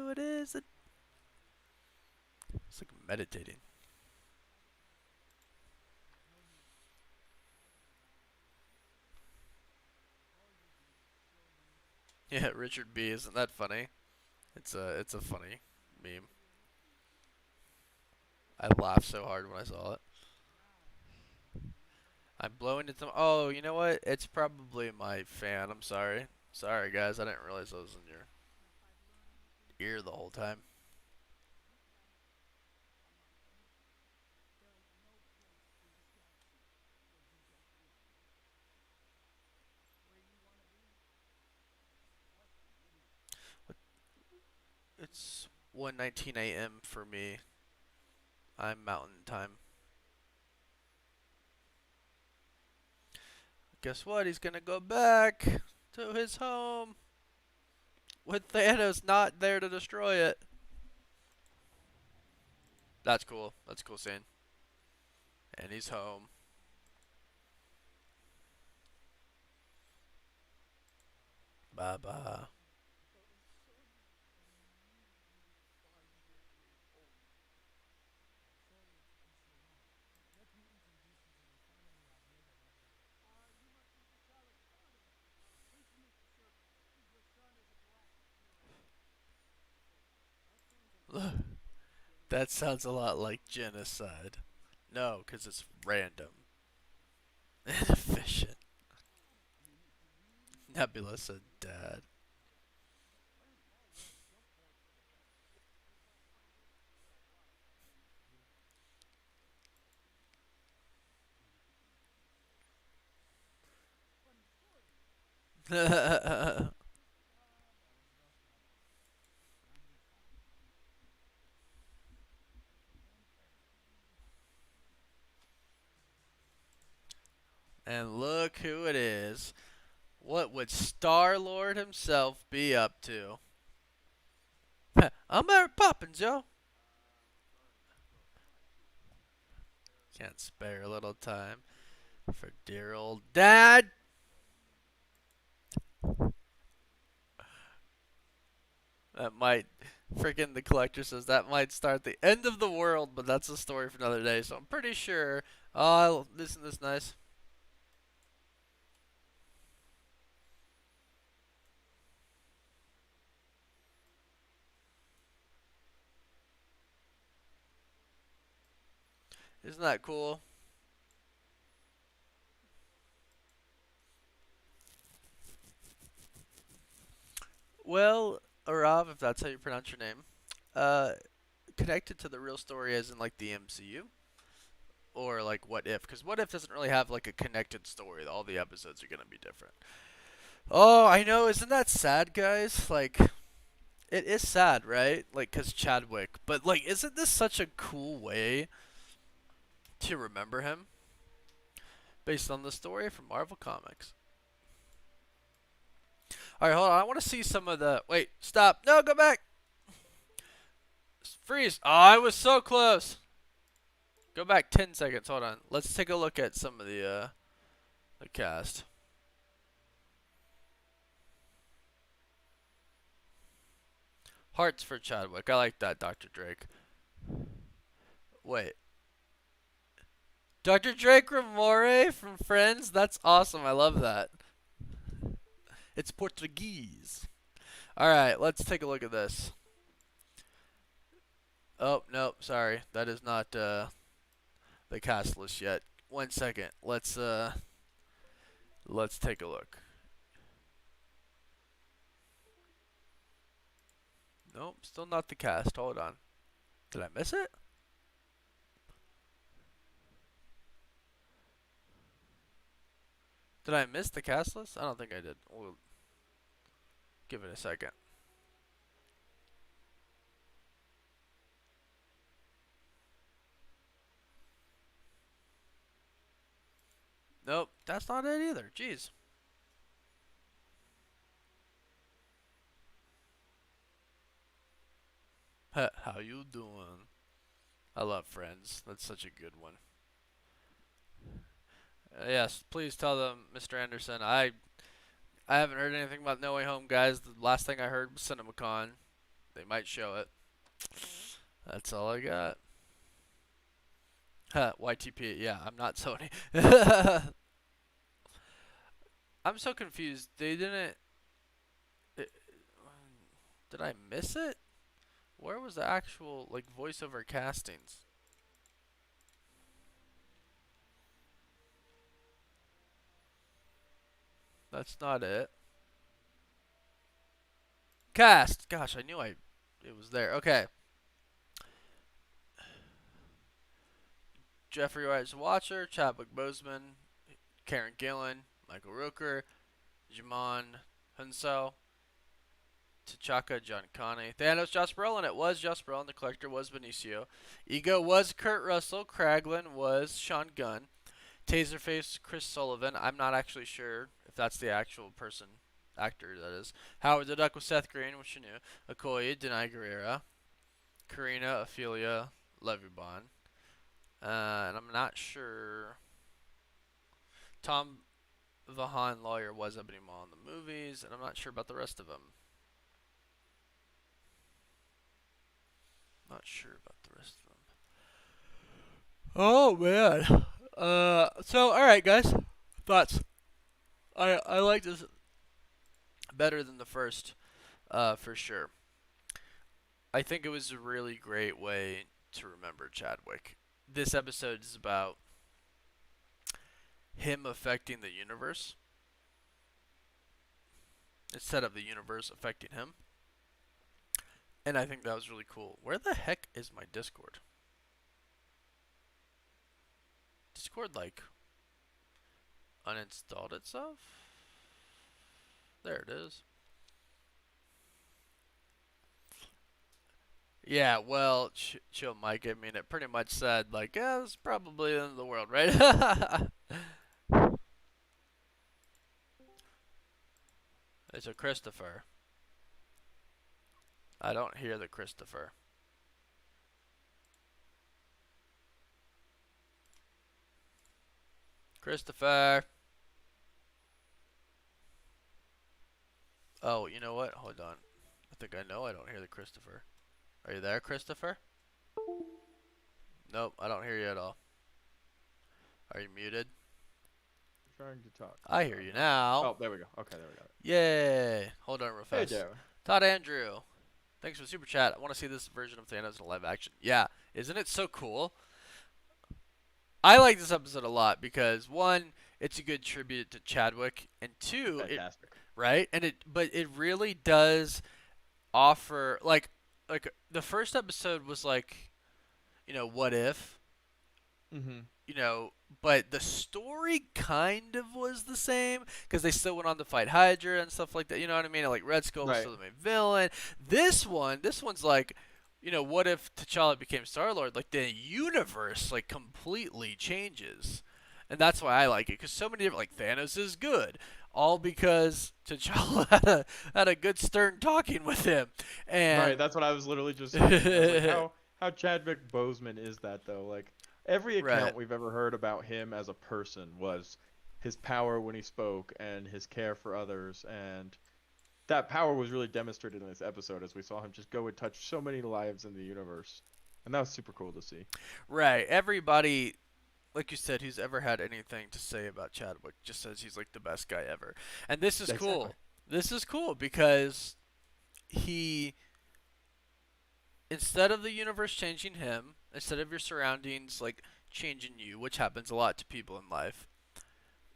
it is. It's like meditating. Yeah, Richard B. Isn't that funny? It's a funny meme. I laughed so hard when I saw it. I'm blowing into. Oh, you know what? It's probably my fan. I'm sorry. Sorry, guys. I didn't realize I was in your ear the whole time. It's 1:19 a.m. for me. I'm Mountain Time. Guess what? He's gonna go back to his home with Thanos not there to destroy it. That's cool. That's a cool scene. And he's home. Bye bye. That sounds a lot like genocide. No, because it's random. Inefficient. Nebula said dad. And look who it is. What would Star Lord himself be up to? I'm Mary Poppins, yo. Can't spare a little time for dear old dad. That might, freaking the collector says that might start the end of the world, but that's a story for another day. So I'm pretty sure. Oh, isn't this nice? Isn't that cool? Well, Arav, if that's how you pronounce your name, uh, connected to the real story as in like the MCU or like What If? Because What If doesn't really have like a connected story. All the episodes are gonna be different. Oh, I know. Isn't that sad, guys? Like, it is sad, right? Like, cause Chadwick. But like, isn't this such a cool way to remember him based on the story from Marvel Comics? All right, hold on. I want to see some of the. Wait, stop. No, go back. Freeze. Oh, I was so close. Go back 10 seconds. Hold on. Let's take a look at some of the cast. Hearts for Chadwick. I like that, Dr. Drake. Wait. Dr. Drake Ramore from Friends? That's awesome. I love that. It's Portuguese. Alright, let's take a look at this. Oh, nope. Sorry. That is not the cast list yet. 1 second. Let's take a look. Nope, still not the cast. Hold on. Did I miss it? Did I miss the cast list? I don't think I did. We'll give it a second. Nope, that's not it either. Jeez. How you doing? I love Friends. That's such a good one. Yes, please tell them, Mr. Anderson. I haven't heard anything about No Way Home, guys. The last thing I heard was CinemaCon. They might show it. That's all I got. YTP. Yeah, I'm not Sony. I'm so confused. They didn't. It, did I miss it? Where was the actual like voiceover castings? That's not it. Cast. Gosh, I knew it was there. Okay. Jeffrey Wright's Watcher, Chadwick Boseman, Karen Gillan, Michael Rooker, Jamon Hunso, T'Chaka Giancarlo, Thanos Josh Brolin. It was Josh Brolin. The Collector was Benicio. Ego was Kurt Russell. Kraglin was Sean Gunn. Taserface Chris Sullivan. I'm not actually sure if that's the actual person, actor that is. Howard the Duck was Seth Green, which you knew. Okoye, Denai Guerrera. Karina, Ophelia, Levybon. And I'm not sure. Tom Vahan, lawyer, was Ebony Maw in the movies, and I'm not sure about the rest of them. Not sure about the rest of them. Oh man. So all right, guys. Thoughts? I like this better than the first, for sure. I think it was a really great way to remember Chadwick. This episode is about him affecting the universe instead of the universe affecting him. And I think that was really cool. Where the heck is my Discord? Discord, like, uninstalled itself? There it is. Yeah, well, chill, Mike. I mean, it pretty much said, like, yeah, this is probably the end of the world, right? It's a Christopher. I don't hear the Christopher. Christopher. Oh, you know what? Hold on. I think I know I don't hear the Christopher. Are you there, Christopher? Nope, I don't hear you at all. Are you muted? Trying to talk. I hear you now. Oh, there we go. Okay, there we go. Yay! Hold on real fast. Hey, Darren. Todd Andrew. Thanks for the super chat. I want to see this version of Thanos in live action. Yeah, isn't it so cool? I like this episode a lot because one, it's a good tribute to Chadwick, and two, Fantastic. right? But it really does offer like the first episode was like, what if, Mm-hmm. but the story kind of was the same because they still went on to fight Hydra and stuff like that. You know what I mean? Like Red Skull was Right. still the main villain. This one's like, what if T'Challa became Star-Lord? Like the universe like completely changes, and that's why I like it because so many different like Thanos is good. All because T'Challa had a good stern talking with him, and Right, that's what I was literally just saying. I was like, how Chadwick Boseman is that though? Like every account Right. we've ever heard about him as a person was his power when he spoke and his care for others, and that power was really demonstrated in this episode as we saw him just go and touch so many lives in the universe, and that was super cool to see. Right. Everybody, like you said, who's ever had anything to say about Chadwick just says he's like the best guy ever. And this is Exactly. cool. This is cool because he, instead of the universe changing him, instead of your surroundings like changing you, which happens a lot to people in life,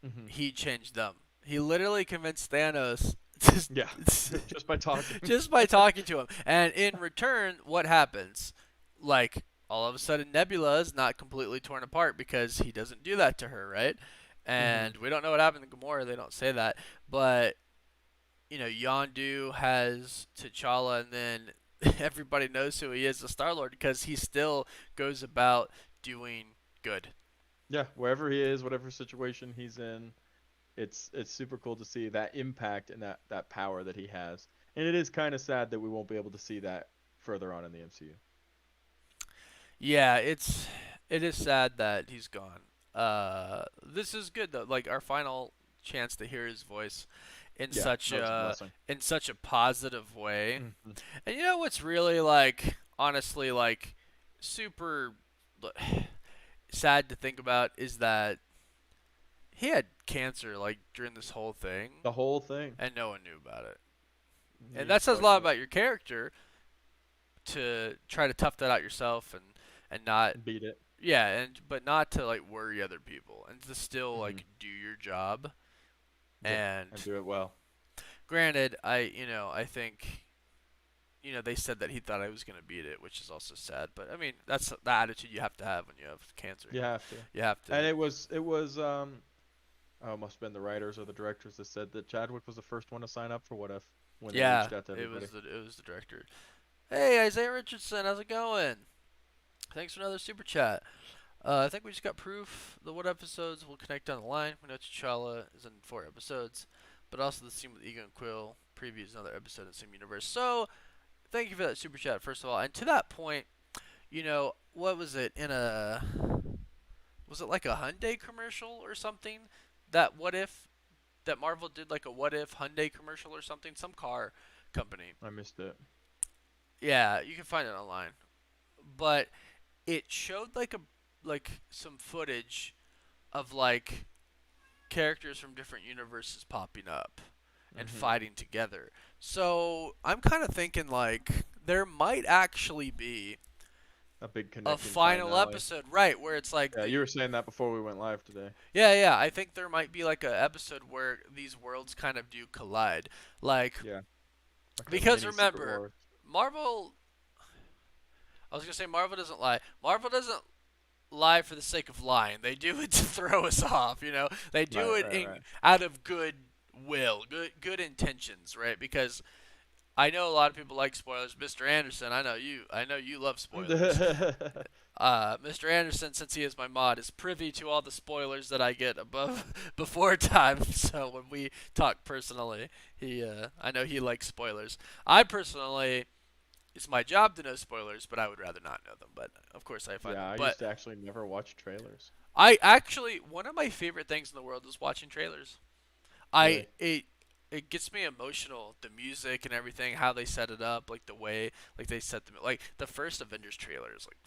Mm-hmm. he changed them. He literally convinced Thanos Yeah, just by talking. just by talking to him. And in return, what happens? Like, all of a sudden, Nebula is not completely torn apart because he doesn't do that to her, right? And we don't know what happened to Gamora. They don't say that. But, Yondu has T'Challa, and then everybody knows who he is, the Star-Lord, because he still goes about doing good. Yeah, wherever he is, whatever situation he's in, it's super cool to see that impact and that power that he has. And it is kind of sad that we won't be able to see that further on in the MCU. Yeah, it is sad that he's gone. This is good though. Like our final chance to hear his voice in Yeah, such that was a a blessing. in such a positive way. Mhm. And you know what's really like honestly like super sad to think about is that he had cancer like during this whole thing The whole thing. and no one knew about it. He And that says a like lot about your character to try to tough that out yourself and not beat it. yeah, but not to like worry other people and to still Mhm. like do your job. Yeah, And and do it well. granted, I think they said that he thought I was gonna beat it, which is also sad. But I mean, that's the attitude you have to have when you have cancer. You have to. You have to. And it was oh, it must have been the writers or the directors that said that Chadwick was the first one to sign up for What If when they Yeah, reached out to it everybody. was the director. Hey, Isaiah Richardson, how's it going? Thanks for another super chat. I think we just got proof the what episodes will connect down the line. We know T'Challa is in 4 episodes, but also the scene with Ego and Quill previews another episode in the same universe. So, thank you for that super chat, first of all. And to that point, what was it was it like a Hyundai commercial or something? That what if that Marvel did like a what if Hyundai commercial or something? Some car company. I missed it. Yeah, you can find it online. But it showed like some footage of like characters from different universes popping up and Mhm. fighting together. So I'm kind of thinking like there might actually be A big a connecting final finale. episode, right? Where it's like, Yeah, you were saying that before we went live today. yeah. I think there might be like a episode where these worlds kind of do collide, like Yeah, like a because mini Secret remember, Wars. Marvel. I was gonna say Marvel doesn't lie. Marvel doesn't lie for the sake of lying. They do it to throw us off. They do Right, it right, right. out of good will, good intentions, right? Because I know a lot of people like spoilers. Mr. Anderson, I know you. I know you love spoilers. Mr. Anderson, since he is my mod, is privy to all the spoilers that I get above before time. So when we talk personally, I know he likes spoilers. I personally, it's my job to know spoilers, but I would rather not know them. But of course, I find Yeah, them. I But used to actually never watch trailers. I actually, one of my favorite things in the world is watching trailers. I Really? it gets me emotional. The music and everything, how they set it up, like the way like they set them, like the first Avengers trailer is like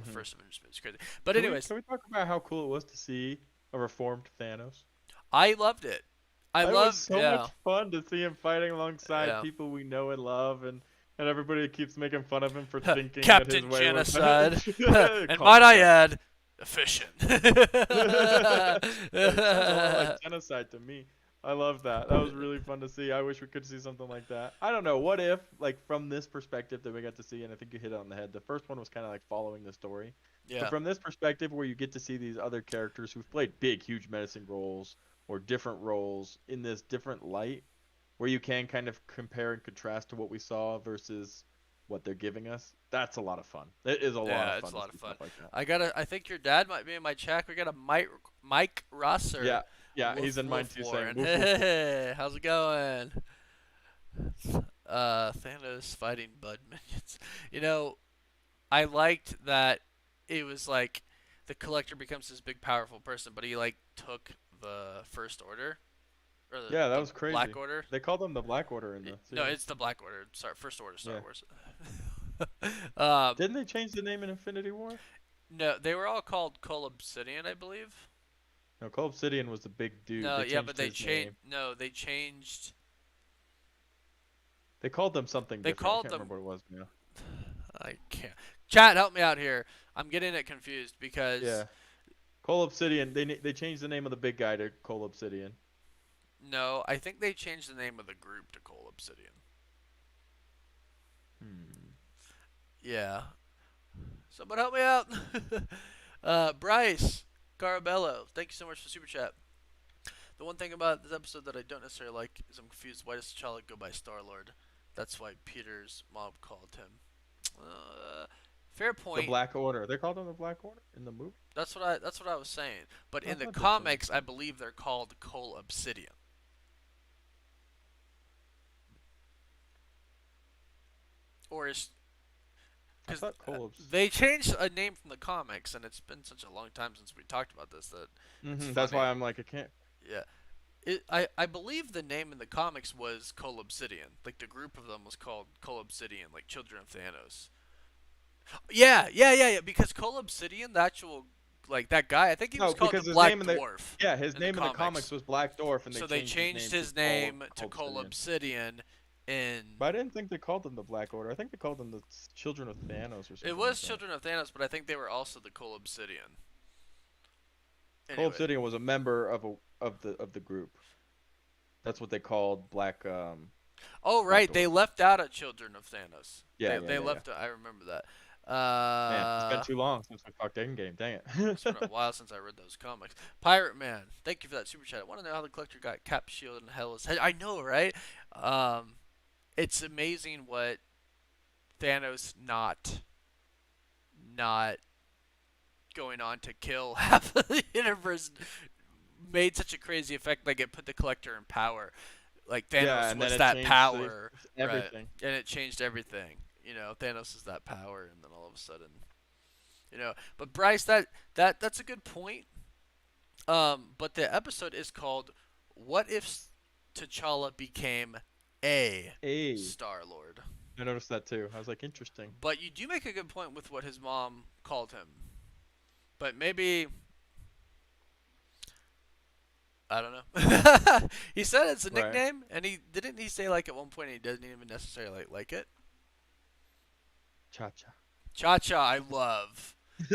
the Hmm. first Avengers movie is crazy. But Can we anyways, can we talk about how cool it was to see a reformed Thanos? I loved it. I It was love so much yeah fun to see him fighting alongside yeah. people we know and love, and everybody keeps making fun of him for thinking that his Captain way was better. Genocide, and Call might him I Captain. add, efficient. It sounds a lot like genocide to me. I love that. That was really fun to see. I wish we could see something like that. I don't know. What if, like, from this perspective that we got to see, and I think you hit it on the head. The first one was kind of like following the story, but Yeah, from this perspective, where you get to see these other characters who've played big, huge menacing roles or different roles in this different light, where you can kind of compare and contrast to what we saw versus what they're giving us. That's a lot of fun. It is a lot of yeah, it's fun a to lot of see fun. stuff like that. I think your dad might be in my chat. We got a Mike Rosser. Yeah, yeah, he's Woof in mine woof too, saying Warren. woof woof. Hey, how's it going? Thanos fighting Bud minions. You know, I liked that it was like the collector becomes this big powerful person, but he like took the First Order or Yeah, that the was crazy. Black Order. They called them the Black Order in the No, series. it's the Black Order. Sorry, First Order Star Yeah. Wars. um, Didn't they change the name in Infinity War? no, they were all called Cole Obsidian, I believe. No, Cole Obsidian was the big dude. No, They yeah, changed but they his changed. name. No, they changed. They called them something They different. I called can't them. remember what it was now. I can't. Chat, help me out here. I'm getting it confused because Yeah, Cole Obsidian. They changed the name of the big guy to Cole Obsidian. no, I think they changed the name of the group to Cole Obsidian. Hmm. Yeah. Someone help me out. Bryce Carabello, thank you so much for the super chat. The one thing about this episode that I don't necessarily like is I'm confused. Why does T'Challa go by Star Lord? That's why Peter's mom called him. Fair The point. Black Order. They called them the Black Order in the movie. That's what I was saying. But I in the thought they comics, changed I it. believe they're called Cole Obsidian. Or is I because thought Cole Obsidian. they changed a name from the comics, and it's been such a long time since we talked about this that it's That's funny. why I'm like I can't. Yeah. I believe the name in the comics was Cole Obsidian. Like the group of them was called Cole Obsidian, like Children of Thanos. Yeah. Because Cole Obsidian, the actual like that guy, I think he was No, called because the his Black name in the Dwarf. yeah his in name the in the comics was Black Dwarf, and So they changed his name to Cole Obsidian in. But I didn't think they called them the Black Order. I think they called them the Children of Thanos or something. It like was that. Children of Thanos, but I think they were also the Cole Obsidian. Cole Anyway, Obsidian was a member of the group. That's what they called Black. oh Black right, they Dwarf. left out a Children of Thanos. Yeah, They yeah. left. I remember that. Man, it's been too long since we talked Endgame. Dang it. It's been a while since I read those comics. Pirate Man, thank you for that super chat. I want to know how the collector got Cap, Shield, and Hela's head. I know, right? It's amazing what Thanos not going on to kill half of the universe made such a crazy effect. Like it put the collector in power. Like Thanos Yeah, and then was it that changed power, everything. right? And it changed everything. Thanos is that power, and then all of a sudden, But Bryce, that's a good point. But the episode is called "What If T'Challa Became a Hey, Star Lord." I noticed that too. I was like, interesting. But you do make a good point with what his mom called him. But maybe I don't know. He said it's a Right. nickname, and he say like at one point he doesn't even necessarily like it. Cha cha. Cha-Cha, I love.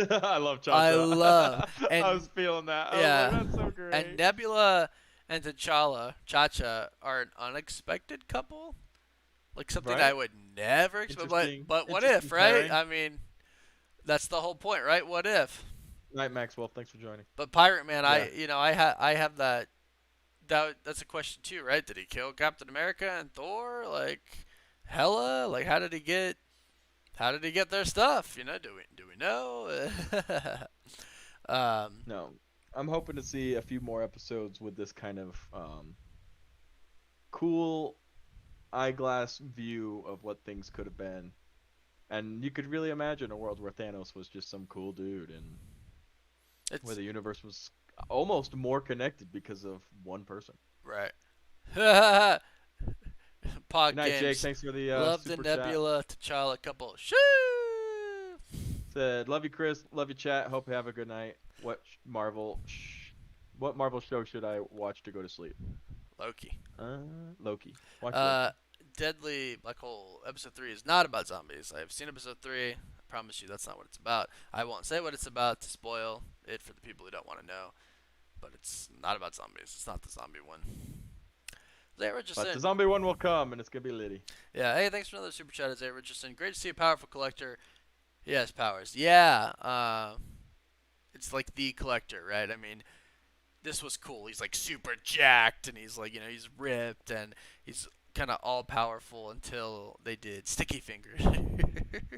I love I Cha-Cha. love. I was And feeling that. I was like, yeah. that's so And great. Nebula and T'Challa, Cha-Cha, are an unexpected couple. Like something I Right? would never expect. Interesting, But what if, interesting right? pairing. I mean, that's the whole point, right? What if? Night, Maxwell. Thanks for joining. But Pirate Man, Yeah. I have that's a question too, right? Did he kill Captain America and Thor? Like, hella? Like, how did he get their stuff? Do we know? um, No. I'm hoping to see a few more episodes with this kind of cool eyeglass view of what things could have been. And you could really imagine a world where Thanos was just some cool dude and where it's the universe was almost more connected because of one person. right. Good Pod night, Jake. games. Thanks for the Love the super chat. Nebula T'Challa couple. Shoo! Said, love you, Chris. Love you, chat. Hope you have a good night. What Marvel show should I watch to go to sleep? Loki. Loki. Watch Uh, Loki. Deadly Black Hole episode 3 is not about zombies. I have seen episode 3. I promise you that's not what it's about. I won't say what it's about to spoil it for the people who don't want to know. But it's not about zombies. It's not the zombie one. Zay But the Richardson. zombie one will come, and it's gonna be litty. Yeah, hey, thanks for another super chat, Zay Richardson. Great to see a powerful collector. He has powers. Yeah, it's like the collector, right? I mean, this was cool. He's like super jacked, and he's like, he's ripped, and he's kind of all powerful until they did sticky fingers.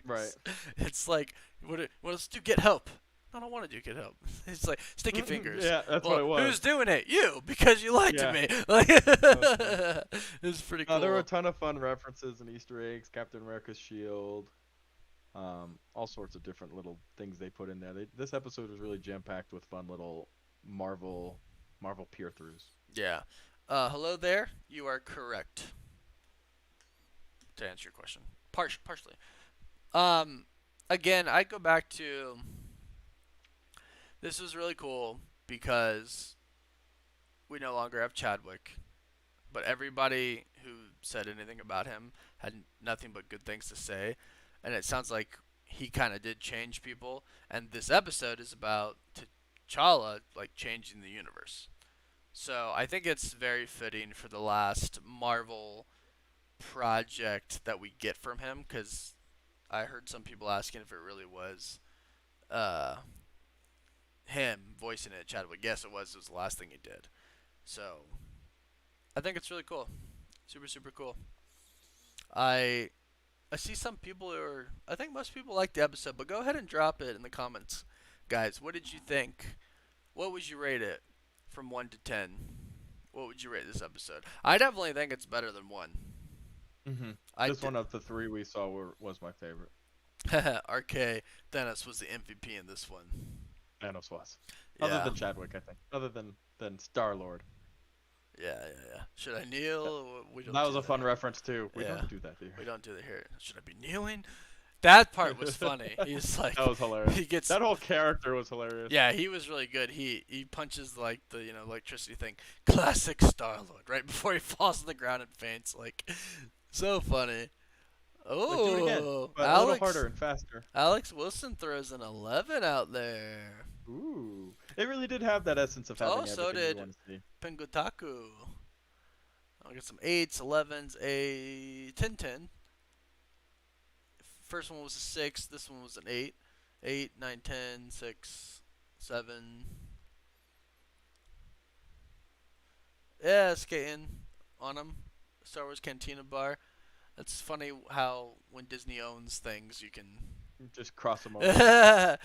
Right. It's like, what else do? Get help. I don't want to do get help. It's like sticky fingers. Yeah, that's Well, what it was. who's doing it? You, because you lied to Yeah. me. Like, it's pretty cool. There were a ton of fun references and Easter eggs. Captain America's shield. All sorts of different little things they put in there. This episode was really jam packed with fun little Marvel peer throughs. Yeah. Hello there. You are correct. To answer your question, partially. Um, Again, I go back to this was really cool because we no longer have Chadwick, but everybody who said anything about him had nothing but good things to say, and it sounds like he kind of did change people. And this episode is about T'Challa like changing the universe. So I think it's very fitting for the last Marvel project that we get from him, because I heard some people asking if it really was uh, him voicing it, Chadwick. Yes, it was. It was the last thing he did. So I think it's really cool. Super, super cool. I I see some people who are. I think most people like the episode, but go ahead and drop it in the comments, guys. What did you think? What would you rate it from 1 to 10? What would you rate this episode? I definitely think it's better than 1. This one of the three we saw was my favorite. RK Dennis was the MVP in this one. Thanos was. Yeah. Other than Chadwick, I think. Other than Star Lord. Yeah. Should I kneel? We don't That do was a fun reference too. We Yeah. don't do that here. We don't do that here. Should I be kneeling? That part was funny. He's like, That was hilarious. he gets. That whole character was hilarious. Yeah, he was really good. He punches like the electricity thing. Classic Star Lord. Right before he falls on the ground and faints. Like, so funny. Like, do it again, Oh, but a little harder and faster. Alex Wilson throws an 11 out there. Ooh, it really did have that essence of having so everything did you want to see. Pengutaku. I got some 8s, 11s, a 10. First one was a 6. This one was an 8. 8, 9, 10, 6, 7. Yeah, skating on them. Star Wars Cantina Bar. It's funny how when Disney owns things, you can. Just cross them over.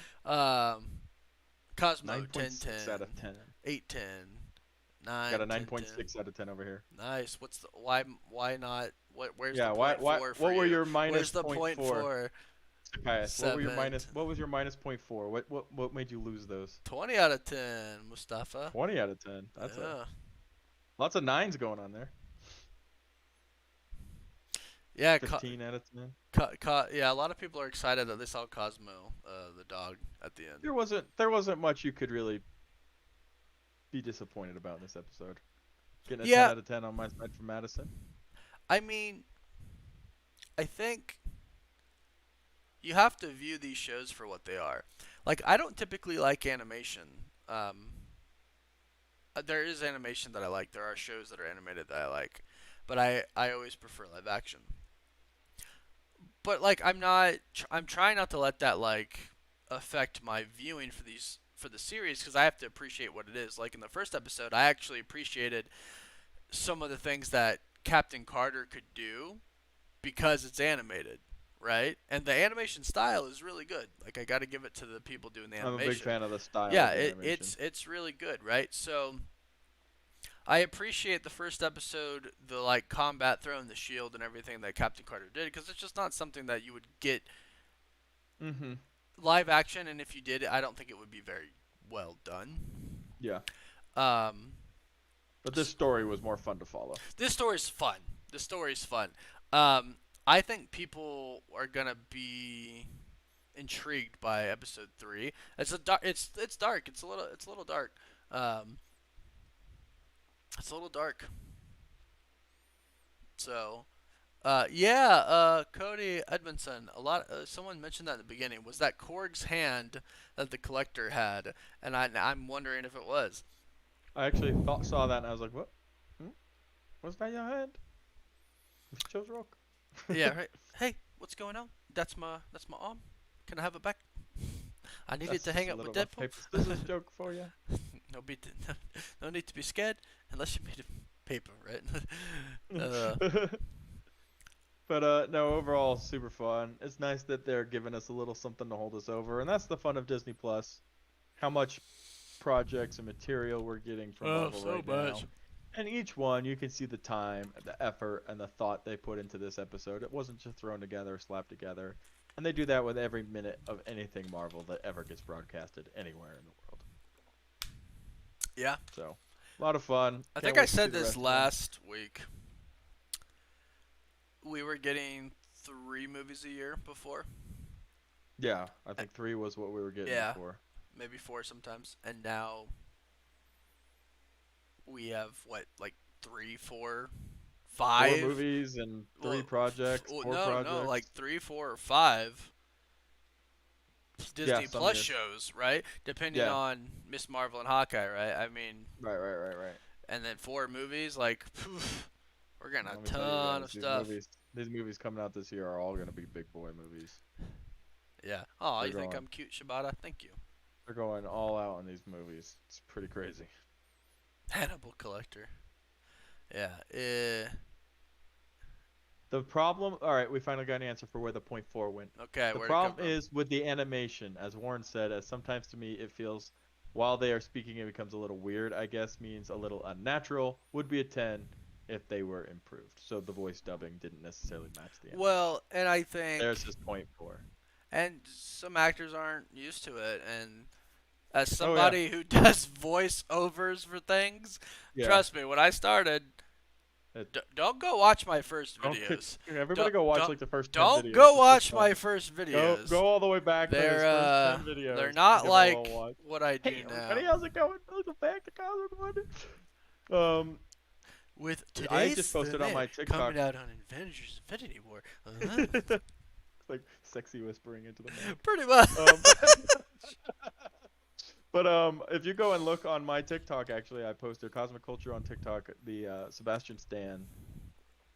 Cosmo 10, 9.6 out of 10. 8, 10, 9. Got a 10, 9.6 out of 10 over here. Nice. What's the why not? Where's Yeah, the why point for what were you? your minus Where's the point point for? Sakaias, what were your 7? minus? What was your minus point for? What made you lose those? 20 out of 10, Mustafa. 20 out of 10. That's Yeah. lots of 9s going on there. Yeah, 15 out of 10. yeah, a lot of people are excited that they saw Cosmo, the dog, at the end. There wasn't much you could really be disappointed about in this episode. Getting a 10 out of 10 on my side for Madison. I mean, I think you have to view these shows for what they are. Like, I don't typically like animation. There is animation that I like. There are shows that are animated that I like, but I always prefer live action. But like, I'm trying not to let that like affect my viewing for the series because I have to appreciate what it is. Like in the first episode, I actually appreciated some of the things that Captain Carter could do because it's animated, right? And the animation style is really good. Like I got to give it to the people doing the I'm a big animation. fan of the style Yeah, of the animation. it's really good, right? So I appreciate the first episode, the like combat throwing the shield and everything that Captain Carter did, because it's just not something that you would get Mm-hmm. live action, and if you did, I don't think it would be very well done. Yeah. Um, But this story was more fun to follow. this story's fun. This story's fun. Um, I think people are gonna be intrigued by episode 3. It's dark. It's a little dark. Um, it's a little dark. So, yeah, Cody Edmondson. Someone mentioned that in the beginning. Was that Korg's hand that the collector had? And I'm wondering if it was. I actually saw that and I was like, what? Hmm? Was that your hand? We chose rock. Yeah, right. Hey, what's going on? That's my arm. Can I have it back? I needed That's to hang just a up with little rough Deadpool. paper scissors joke for you. No need to be scared unless you made of paper, right? uh, But no, overall super fun. It's nice that they're giving us a little something to hold us over, and that's the fun of Disney Plus. How much projects and material we're getting from oh, Marvel so right much. now. And each one, you can see the time, the effort, and the thought they put into this episode. It wasn't just thrown together, slapped together. And they do that with every minute of anything Marvel that ever gets broadcasted anywhere in the world. Yeah. So, a lot of fun. I Can't think wait I to see said the this rest of them. last week. We were getting 3 movies a year before. Yeah, I think 3 was what we were getting Yeah. before. Maybe 4 sometimes. And now we have what, like 3, 4, 5 4 movies and 3 Well, projects, well, 4 no, projects. no, like 3, 4, or 5 Disney some Plus years. shows, right? Depending Yeah. on Miss Marvel and Hawkeye, right? I mean, Right. and then 4 movies, like, poof, we're getting a Let me tell you ton guys, of stuff. these movies coming out this year are all gonna be big boy movies. Yeah. Oh, They're you think going. I'm cute, Shibata? Thank you. They're going all out on these movies. It's pretty crazy. Hannibal Collector. Yeah. The problem, all right, we finally got an answer for where the point 4 went. Okay. The Where'd it come problem from? is with the animation, as Warren said, as sometimes to me it feels, while they are speaking, it becomes a little weird. I guess means a little unnatural. Would be a 10 if they were improved. So the voice dubbing didn't necessarily match the animation. Well, and I think, There's his point 4. and some actors aren't used to it, and as Oh, yeah. somebody who does voiceovers for things, Yeah. trust me, when I started, don't go watch my first Don't kick- videos. Everybody Don't- go watch don't- like the first 10 Don't videos. go It's watch just my fun. first videos. Go all the way back to his They're first 10 videos. they're not Give 'em a like little watch. what I do Hey now. everybody, how's it going? Welcome back to Cosmic Wonder. With I today's just posted on my TikTok. coming out on Avengers Infinity War. Like sexy whispering into the mic. Pretty much. But if you go and look on my TikTok, actually, I posted Cosmic Culture on TikTok. The Sebastian Stan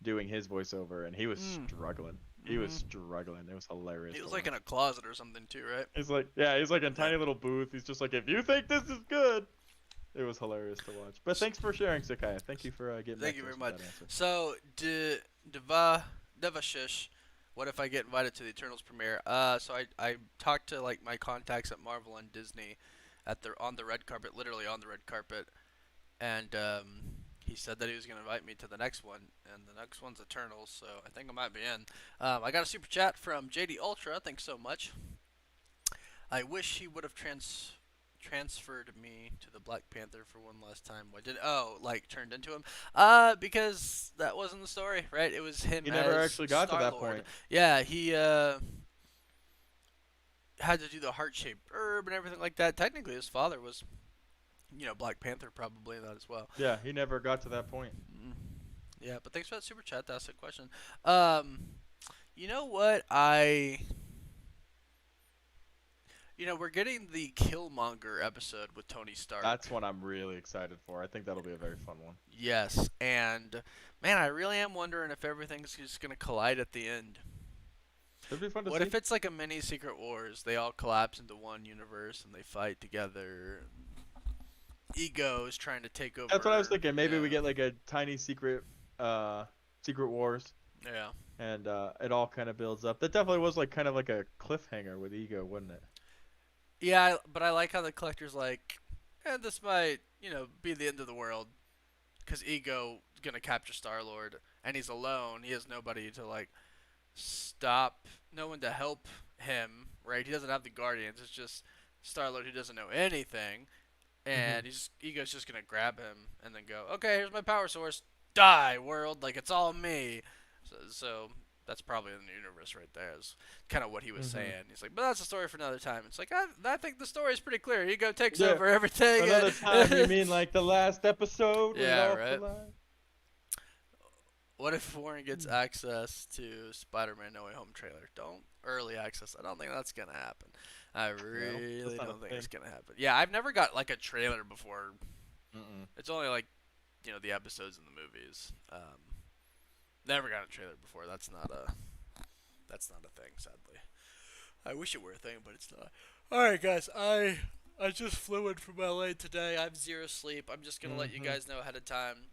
doing his voiceover, and he was struggling. He was struggling. It was hilarious. He was to like watch. in a closet or something too, right? He's like, yeah, he's like in a tiny little booth. He's just like, if you think this is good, it was hilarious to watch. But thanks for sharing, Sakaya. Thank you for getting. Thank back you to very us much. with that answer. So, Devashish, what if I get invited to the Eternals premiere? So I talked to like my contacts at Marvel and Disney on the red carpet, literally on the red carpet, and he said that he was going to invite me to the next one, and the next one's Eternals, so I think I might be in. I got a super chat from JD Ultra. Thanks so much. I wish he would have transferred me to the Black Panther for one last time. What did? Oh, like turned into him? Because that wasn't the story, right? It was him. He never as actually got to that Star-Lord. point. Yeah, he had to do the heart-shaped herb and everything like that. Technically, his father was, Black Panther probably that as well. Yeah, he never got to that point. Yeah, but thanks for that super chat to ask that question. You know what we're getting the Killmonger episode with Tony Stark. That's one I'm really excited for. I think that'll be a very fun one. Yes, and man, I really am wondering if everything's just gonna collide at the end. It'll be fun to What see. if it's like a mini Secret Wars? They all collapse into one universe and they fight together. Ego is trying to take over. That's what I was thinking. Maybe we Yeah. get like a tiny secret wars, Yeah. and it all kind of builds up. That definitely was like kind of like a cliffhanger with Ego, wasn't it? Yeah, but I like how the collector's like, this might, be the end of the world, because Ego gonna capture Star Lord, and he's alone. He has nobody to like stop, no one to help him. Right? He doesn't have the Guardians. It's just Star Lord who doesn't know anything, Hmm. and Ego's just gonna grab him and then go, okay, here's my power source. Die, world! Like it's all me. So that's probably in the universe right there. Is kind of what he was Hmm. saying. He's like, but that's a story for another time. It's like I think the story is pretty clear. Ego takes Yeah. over everything. Another time, you mean like the last episode when it Yeah, all right. collided? What if Warren gets access to Spider-Man No Way Home trailer? Don't early access. I don't think that's gonna happen. I No, that's really not a don't think thing. it's gonna happen. Yeah, I've never got like a trailer before. Mm-mm. It's only like the episodes in the movies. Never got a trailer before. That's not a thing, sadly. I wish it were a thing, but it's not. All right, guys. I just flew in from LA today. I have zero sleep. I'm just gonna let you Hmm. guys know ahead of time.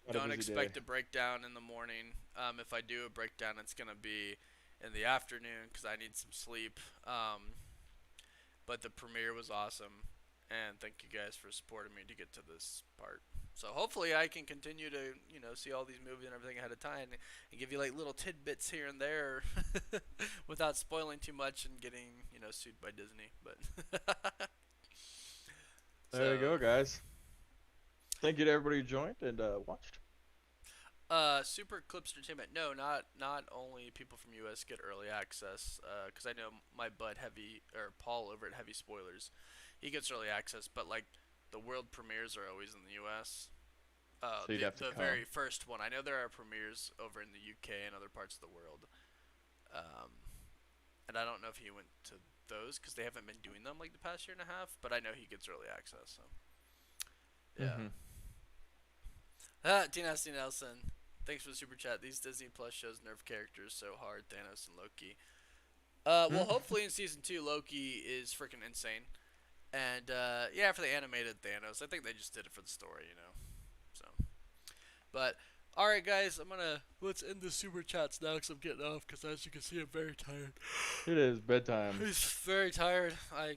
What a Don't busy expect day. a breakdown in the morning. If I do a breakdown, it's gonna be in the afternoon because I need some sleep. But the premiere was awesome, and thank you guys for supporting me to get to this part. So hopefully I can continue to see all these movies and everything ahead of time and give you like little tidbits here and there without spoiling too much and getting sued by Disney. But There you go, so guys. Thank you to everybody who joined and watched. Super Clips Entertainment. No, not only people from US get early access. Because I know my bud Heavy or Paul over at Heavy Spoilers, he gets early access. But like the world premieres are always in the US. So you'd have to The come. very first one. I know there are premieres over in the UK and other parts of the world. Um, and I don't know if he went to those because they haven't been doing them like the past year and a half. But I know he gets early access. So yeah. Hmm. Tina S. Nelson. Thanks for the super chat. These Disney Plus shows nerf characters so hard, Thanos and Loki. Well, hopefully in season 2, Loki is freaking insane. And, yeah, for the animated Thanos, I think they just did it for the story. So, but, alright, guys, let's end the super chats now because I'm getting off because as you can see, I'm very tired. It is bedtime. I'm very tired. I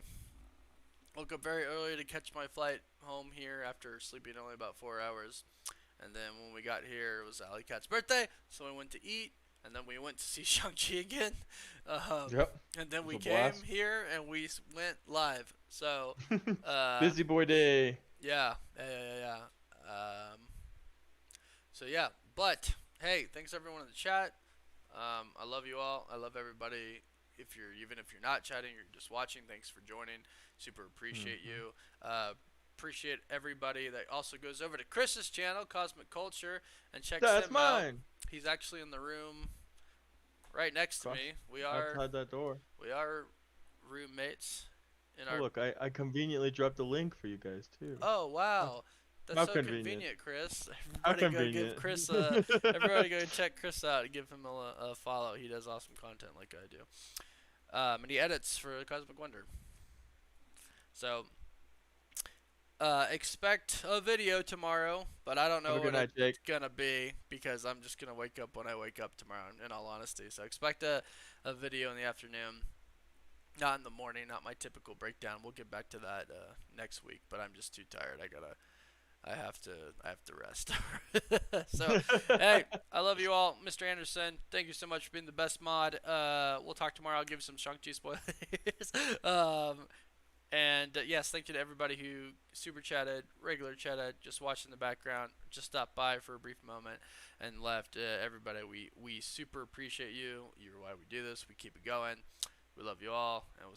woke up very early to catch my flight home here after sleeping only about 4 hours. And then when we got here, it was Alley Cat's birthday, so we went to eat, and then we went to see Shang-Chi again. Yep. And then It we was a came blast. here and we went live. So, Busy boy day. yeah. So yeah, but hey, thanks everyone in the chat. I love you all. I love everybody. Even if you're not chatting, you're just watching. Thanks for joining. Super appreciate Hmm. you. Appreciate everybody that also goes over to Chris's channel, Cosmic Culture, and checks That's him out. mine. He's actually in the room right next to Cross me. outside that door. We are roommates in Oh our. look, I conveniently dropped a link for you guys too. Oh How, wow, that's how so convenient. convenient, Chris. How Everybody go give convenient. Chris everybody go check Chris out and give him a follow. He does awesome content like I do. And he edits for Cosmic Wonder. So expect a video tomorrow, but I don't know Have a good what night, it's Jake. gonna be because I'm just gonna wake up when I wake up tomorrow. In all honesty, so expect a video in the afternoon, not in the morning, not my typical breakdown. We'll get back to that next week, but I'm just too tired. I have to rest. So, hey, I love you all, Mr. Anderson. Thank you so much for being the best mod. We'll talk tomorrow. I'll give some Shang-Chi spoilers. And yes, thank you to everybody who super chatted, regular chatted, just watched in the background, just stopped by for a brief moment, and left. Everybody, we super appreciate you. You're why we do this. We keep it going. We love you all, and we'll